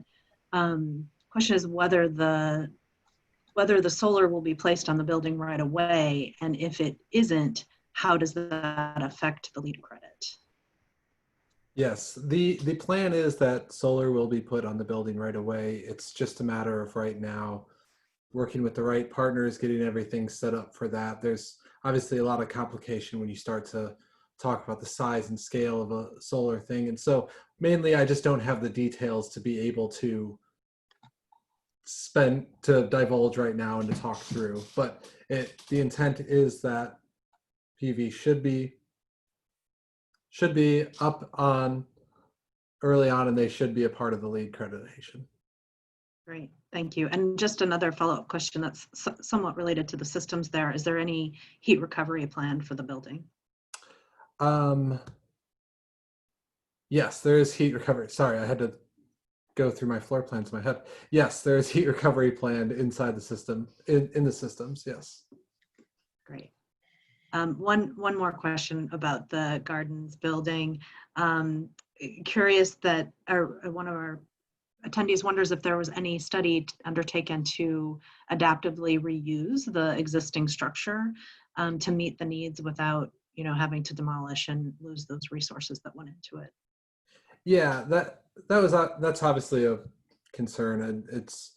Speaker 8: whether the solar will be placed on the building right away, and if it isn't, how does that affect the LEED credit?
Speaker 3: Yes, the plan is that solar will be put on the building right away. It's just a matter of right now working with the right partners, getting everything set up for that. There's obviously a lot of complication when you start to talk about the size and scale of a solar thing. And so mainly I just don't have the details to be able to divulge right now and to talk through. But the intent is that PV should be up on early on, and they should be a part of the LEED accreditation.
Speaker 8: Great, thank you. And just another follow-up question that's somewhat related to the systems there. Is there any heat recovery planned for the building?
Speaker 3: Yes, there is heat recovery. Sorry, I had to go through my floor plans in my head. Yes, there is heat recovery planned inside the system, in the systems, yes.
Speaker 8: Great. One more question about the gardens building. Curious that one of our attendees wonders if there was any study undertaken to adaptively reuse the existing structure to meet the needs without having to demolish and lose those resources that went into it.
Speaker 3: Yeah, that's obviously a concern, and it's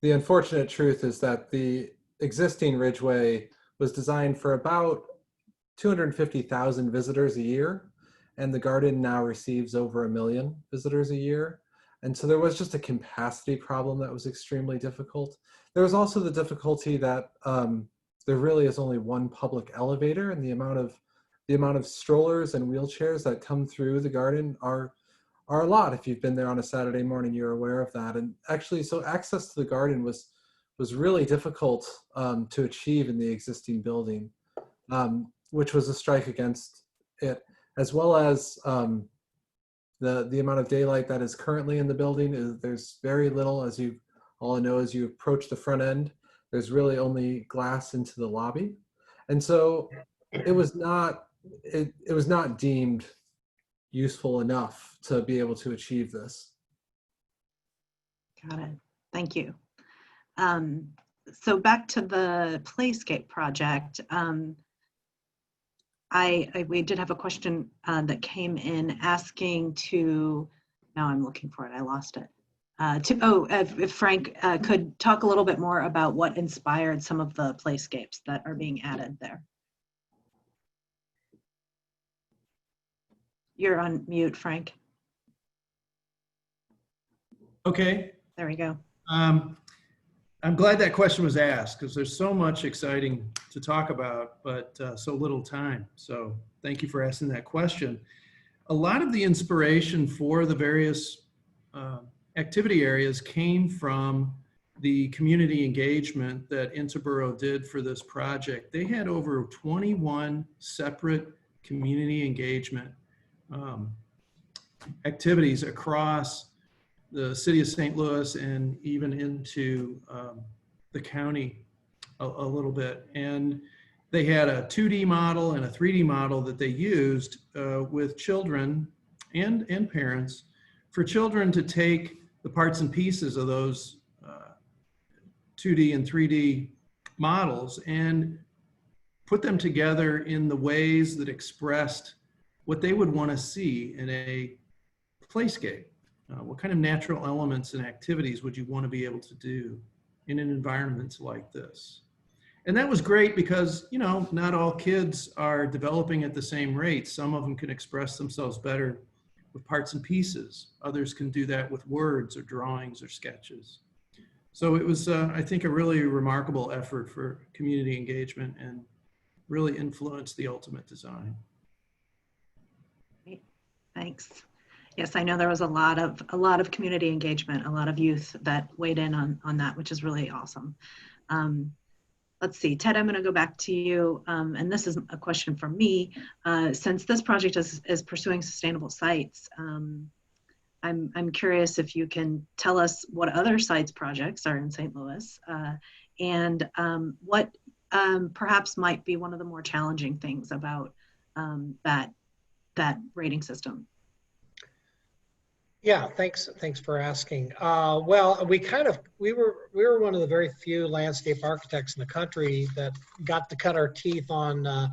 Speaker 3: the unfortunate truth is that the existing Ridgeway was designed for about 250,000 visitors a year, and the garden now receives over 1 million visitors a year. And so there was just a capacity problem that was extremely difficult. There was also the difficulty that there really is only one public elevator, and the amount of strollers and wheelchairs that come through the garden are a lot. If you've been there on a Saturday morning, you're aware of that. And actually, so access to the garden was really difficult to achieve in the existing building, which was a strike against it, as well as the amount of daylight that is currently in the building. There's very little, as you all know, as you approach the front end. There's really only glass into the lobby, and so it was not deemed useful enough to be able to achieve this.
Speaker 8: Got it. Thank you. So back to the Playscape project. We did have a question that came in asking to, now I'm looking for it, I lost it. If Frank could talk a little bit more about what inspired some of the Playscapes that are being added there. You're on mute, Frank.
Speaker 4: Okay.
Speaker 8: There we go.
Speaker 4: I'm glad that question was asked because there's so much exciting to talk about, but so little time. So thank you for asking that question. A lot of the inspiration for the various activity areas came from the community engagement that Interboro did for this project. They had over 21 separate community engagement activities across the city of St. Louis and even into the county a little bit. And they had a 2D model and a 3D model that they used with children and parents, for children to take the parts and pieces of those 2D and 3D models and put them together in the ways that expressed what they would want to see in a playscape. What kind of natural elements and activities would you want to be able to do in an environment like this? And that was great because, you know, not all kids are developing at the same rate. Some of them can express themselves better with parts and pieces. Others can do that with words or drawings or sketches. So it was, I think, a really remarkable effort for community engagement and really influenced the ultimate design.
Speaker 8: Great. Thanks. Yes, I know there was a lot of community engagement, a lot of youth that weighed in on that, which is really awesome. Let's see, Ted, I'm going to go back to you, and this is a question from me. Since this project is pursuing sustainable sites, I'm curious if you can tell us what other sites projects are in St. Louis, and what perhaps might be one of the more challenging things about that rating system.
Speaker 7: Yeah, thanks for asking. Well, we were one of the very few landscape architects in the country that got to cut our teeth on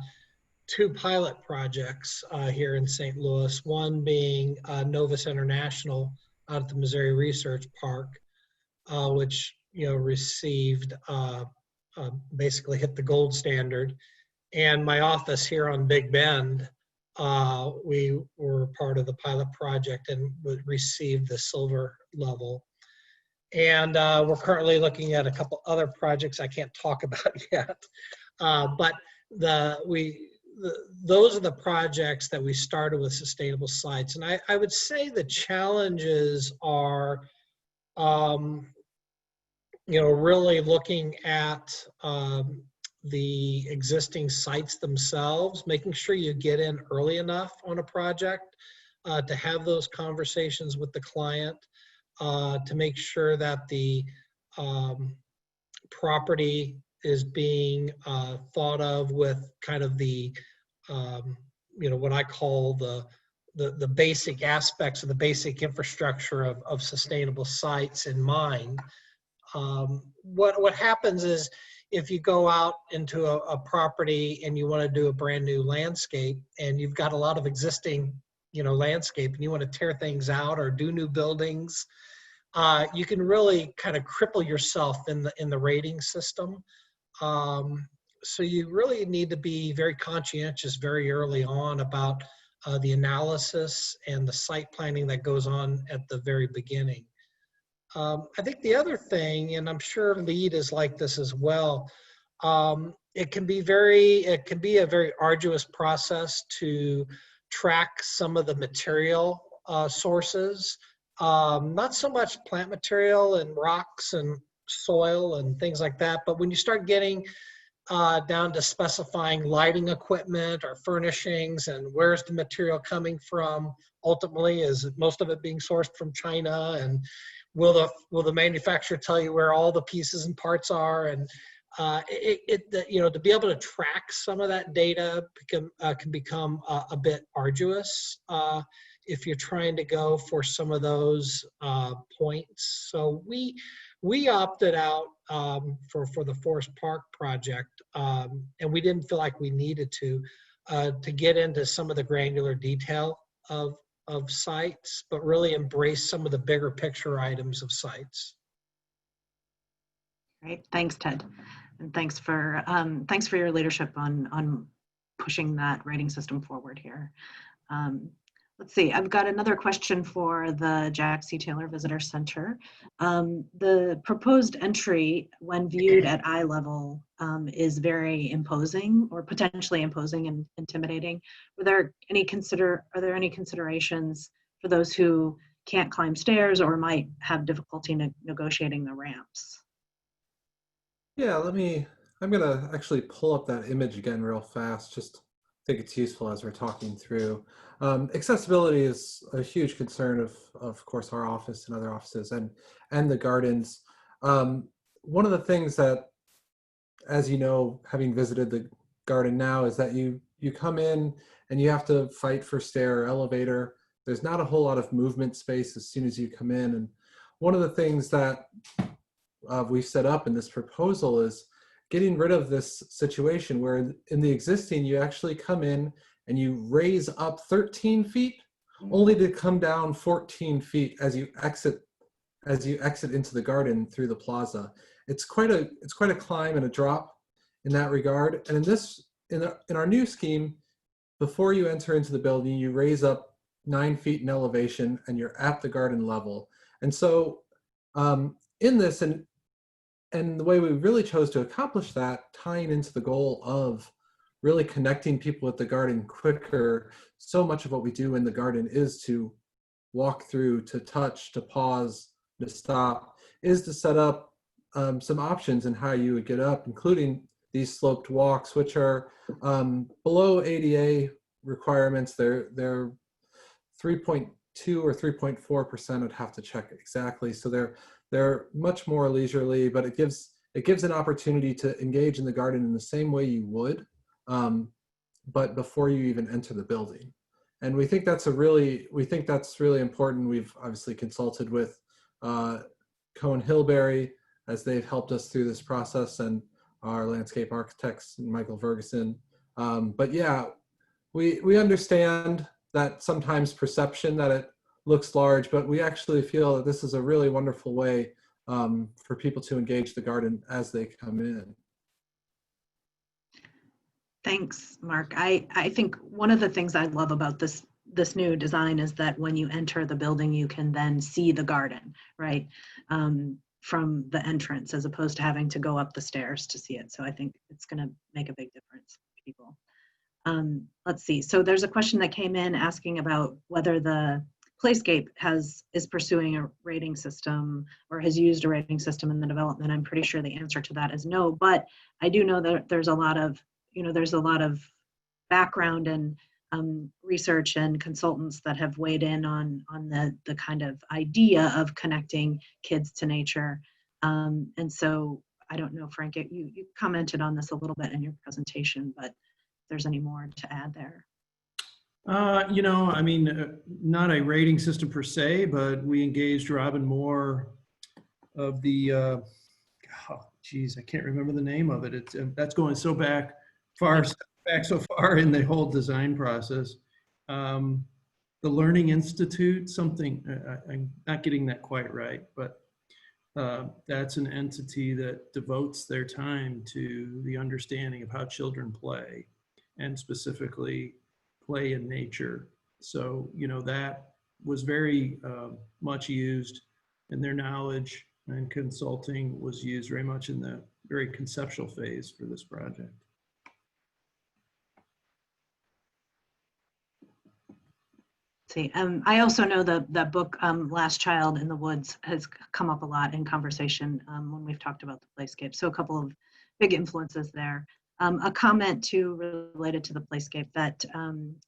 Speaker 7: two pilot projects here in St. Louis. One being Novus International out at the Missouri Research Park, which received basically hit the gold standard, and my office here on Big Bend. We were part of the pilot project and received the silver level. And we're currently looking at a couple other projects I can't talk about yet. But those are the projects that we started with sustainable sites. And I would say the challenges are, really looking at the existing sites themselves, making sure you get in early enough on a project to have those conversations with the client, to make sure that the property is being thought of with kind of the, what I call the basic aspects of the basic infrastructure of sustainable sites in mind. What happens is, if you go out into a property and you want to do a brand new landscape and you've got a lot of existing, landscape, and you want to tear things out or do new buildings, you can really kind of cripple yourself in the rating system. So you really need to be very conscientious very early on about the analysis and the site planning that goes on at the very beginning. I think the other thing, and I'm sure LEED is like this as well, it can be a very arduous process to track some of the material sources, not so much plant material and rocks and soil and things like that, but when you start getting down to specifying lighting equipment or furnishings and where's the material coming from, ultimately, is most of it being sourced from China, and will the manufacturer tell you where all the pieces and parts are? And to be able to track some of that data can become a bit arduous if you're trying to go for some of those points. So we opted out for the Forest Park project, and we didn't feel like we needed to get into some of the granular detail of sites, but really embrace some of the bigger picture items of sites.
Speaker 8: Great, thanks, Ted, and thanks for your leadership on pushing that rating system forward here. Let's see, I've got another question for the Jack C. Taylor Visitor Center. The proposed entry, when viewed at eye level, is very imposing, or potentially imposing and intimidating. Are there any considerations for those who can't climb stairs or might have difficulty negotiating the ramps?
Speaker 3: Yeah, I'm gonna actually pull up that image again real fast, just think it's useful as we're talking through. Accessibility is a huge concern of course, our office and other offices and the gardens. One of the things that, as you know, having visited the garden now is that you come in and you have to fight for stair or elevator. There's not a whole lot of movement space as soon as you come in. And one of the things that we've set up in this proposal is getting rid of this situation where in the existing, you actually come in and you raise up 13 feet, only to come down 14 feet as you exit into the garden through the plaza. It's quite a climb and a drop in that regard. And in our new scheme, before you enter into the building, you raise up 9 feet in elevation and you're at the garden level. And so in this, and the way we really chose to accomplish that, tying into the goal of really connecting people with the garden quicker, so much of what we do in the garden is to walk through, to touch, to pause, to stop, is to set up some options in how you would get up, including these sloped walks, which are below ADA requirements. They're 3.2 or 3.4%. I'd have to check exactly. So they're much more leisurely, but it gives an opportunity to engage in the garden in the same way you would, but before you even enter the building. And we think that's really important. We've obviously consulted with Cohen Hilberry as they've helped us through this process, and our landscape architects, Michael Ferguson. But yeah, we understand that sometimes perception that it looks large, but we actually feel that this is a really wonderful way for people to engage the garden as they come in.
Speaker 8: Thanks, Mark. I think one of the things I love about this new design is that when you enter the building, you can then see the garden, right? From the entrance, as opposed to having to go up the stairs to see it. So I think it's going to make a big difference for people. Let's see. So there's a question that came in asking about whether the Playscape is pursuing a rating system or has used a rating system in the development. I'm pretty sure the answer to that is no, but I do know that there's a lot of background and research and consultants that have weighed in on the kind of idea of connecting kids to nature. And so I don't know, Frank, you commented on this a little bit in your presentation, but if there's any more to add there.
Speaker 4: I mean, not a rating system per se, but we engaged Robin Moore of the, I can't remember the name of it. That's going so back so far in the whole design process. The Learning Institute, something, I'm not getting that quite right, but that's an entity that devotes their time to the understanding of how children play, and specifically play in nature. So, that was very much used, and their knowledge and consulting was used very much in the very conceptual phase for this project.
Speaker 8: See, I also know that book, Last Child in the Woods, has come up a lot in conversation when we've talked about the Playscape. So a couple of big influences there. A comment too related to the Playscape that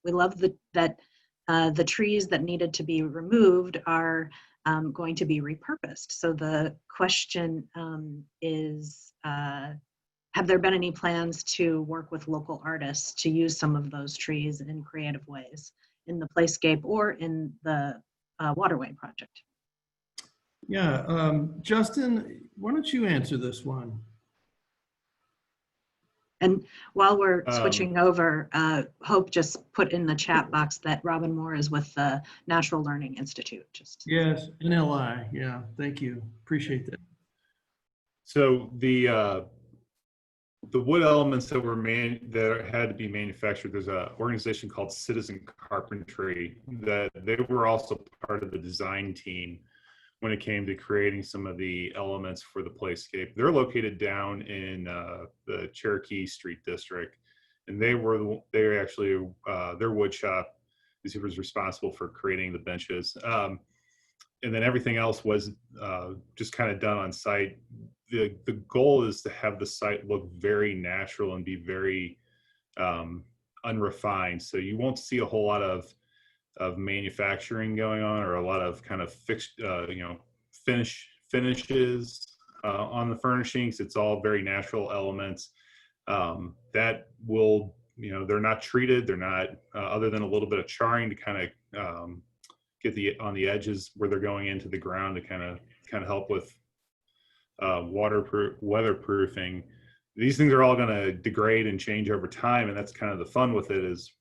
Speaker 8: we love that the trees that needed to be removed are going to be repurposed. So the question is, have there been any plans to work with local artists to use some of those trees in creative ways in the Playscape or in the Waterway project?
Speaker 4: Yeah, Justin, why don't you answer this one?
Speaker 8: And while we're switching over, Hope just put in the chat box that Robin Moore is with the Natural Learning Institute.
Speaker 4: Yes, NLI. Yeah, thank you. Appreciate that.
Speaker 6: So the wood elements that had to be manufactured, there's an organization called Citizen Carpentry that they were also part of the design team when it came to creating some of the elements for the Playscape. They're located down in the Cherokee Street District, and their wood shop was responsible for creating the benches. And then everything else was just kind of done on site. The goal is to have the site look very natural and be very unrefined. So you won't see a whole lot of manufacturing going on, or a lot of kind of fixed, finishes on the furnishings. It's all very natural elements. That will, they're not treated. They're not, other than a little bit of charring to kind of get on the edges where they're going into the ground to kind of help with weatherproofing. These things are all going to degrade and change over time, and that's kind of the fun with it is,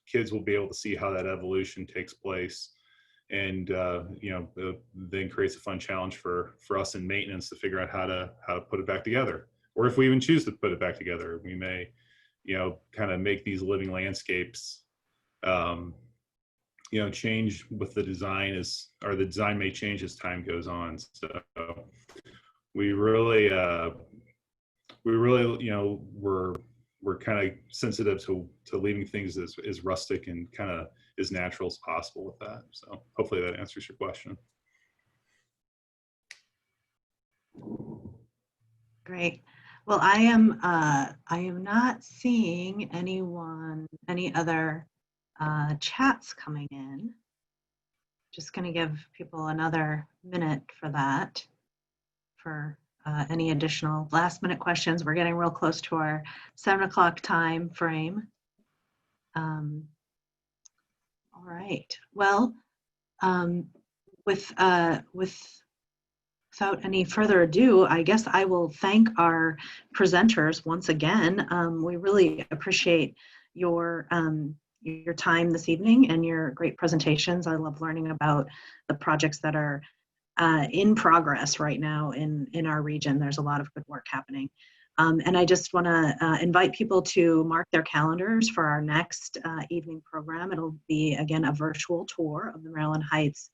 Speaker 6: kids will be able to see how that evolution takes place, and then creates a fun challenge for us in maintenance to figure out how to put it back together, or if we even choose to put it back together, we may kind of make these living landscapes change with the design, or the design may change as time goes on. So we really we're kind of sensitive to leaving things as rustic and kind of as natural as possible with that. So hopefully that answers your question.
Speaker 8: Great. Well, I am not seeing any other chats coming in. Just going to give people another minute for that, for any additional last minute questions. We're getting real close to our 7 o'clock time frame. All right. Well, without any further ado, I guess I will thank our presenters once again. We really appreciate your time this evening and your great presentations. I love learning about the projects that are in progress right now in our region. There's a lot of good work happening. And I just want to invite people to mark their calendars for our next evening program. It'll be, again, a virtual tour of the Maryland Heights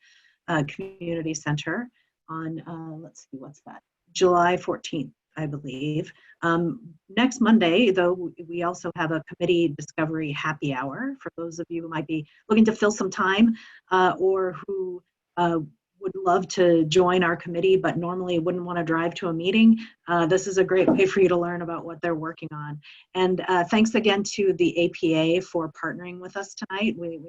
Speaker 8: Community Center on, let's see, what's that? July 14th, I believe. Next Monday, though, we also have a committee discovery happy hour for those of you who might be looking to fill some time or who would love to join our committee but normally wouldn't want to drive to a meeting. This is a great way for you to learn about what they're working on. And thanks again to the APA for partnering with us tonight. We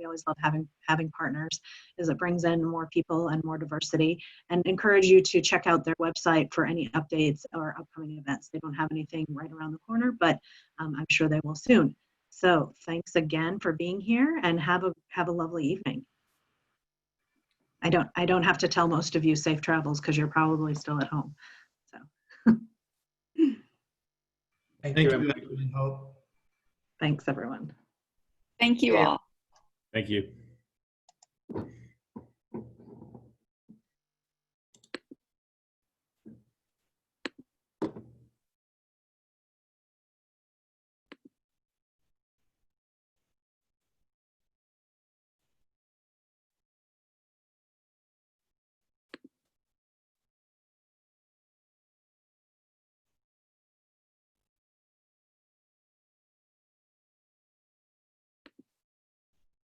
Speaker 8: always love having partners, as it brings in more people and more diversity, and encourage you to check out their website for any updates or upcoming events. They don't have anything right around the corner, but I'm sure they will soon. So thanks again for being here, and have a lovely evening. I don't have to tell most of you safe travels because you're probably still at home. So
Speaker 4: Thank you, Emily.
Speaker 8: thanks, everyone.
Speaker 5: Thank you all.
Speaker 6: Thank you.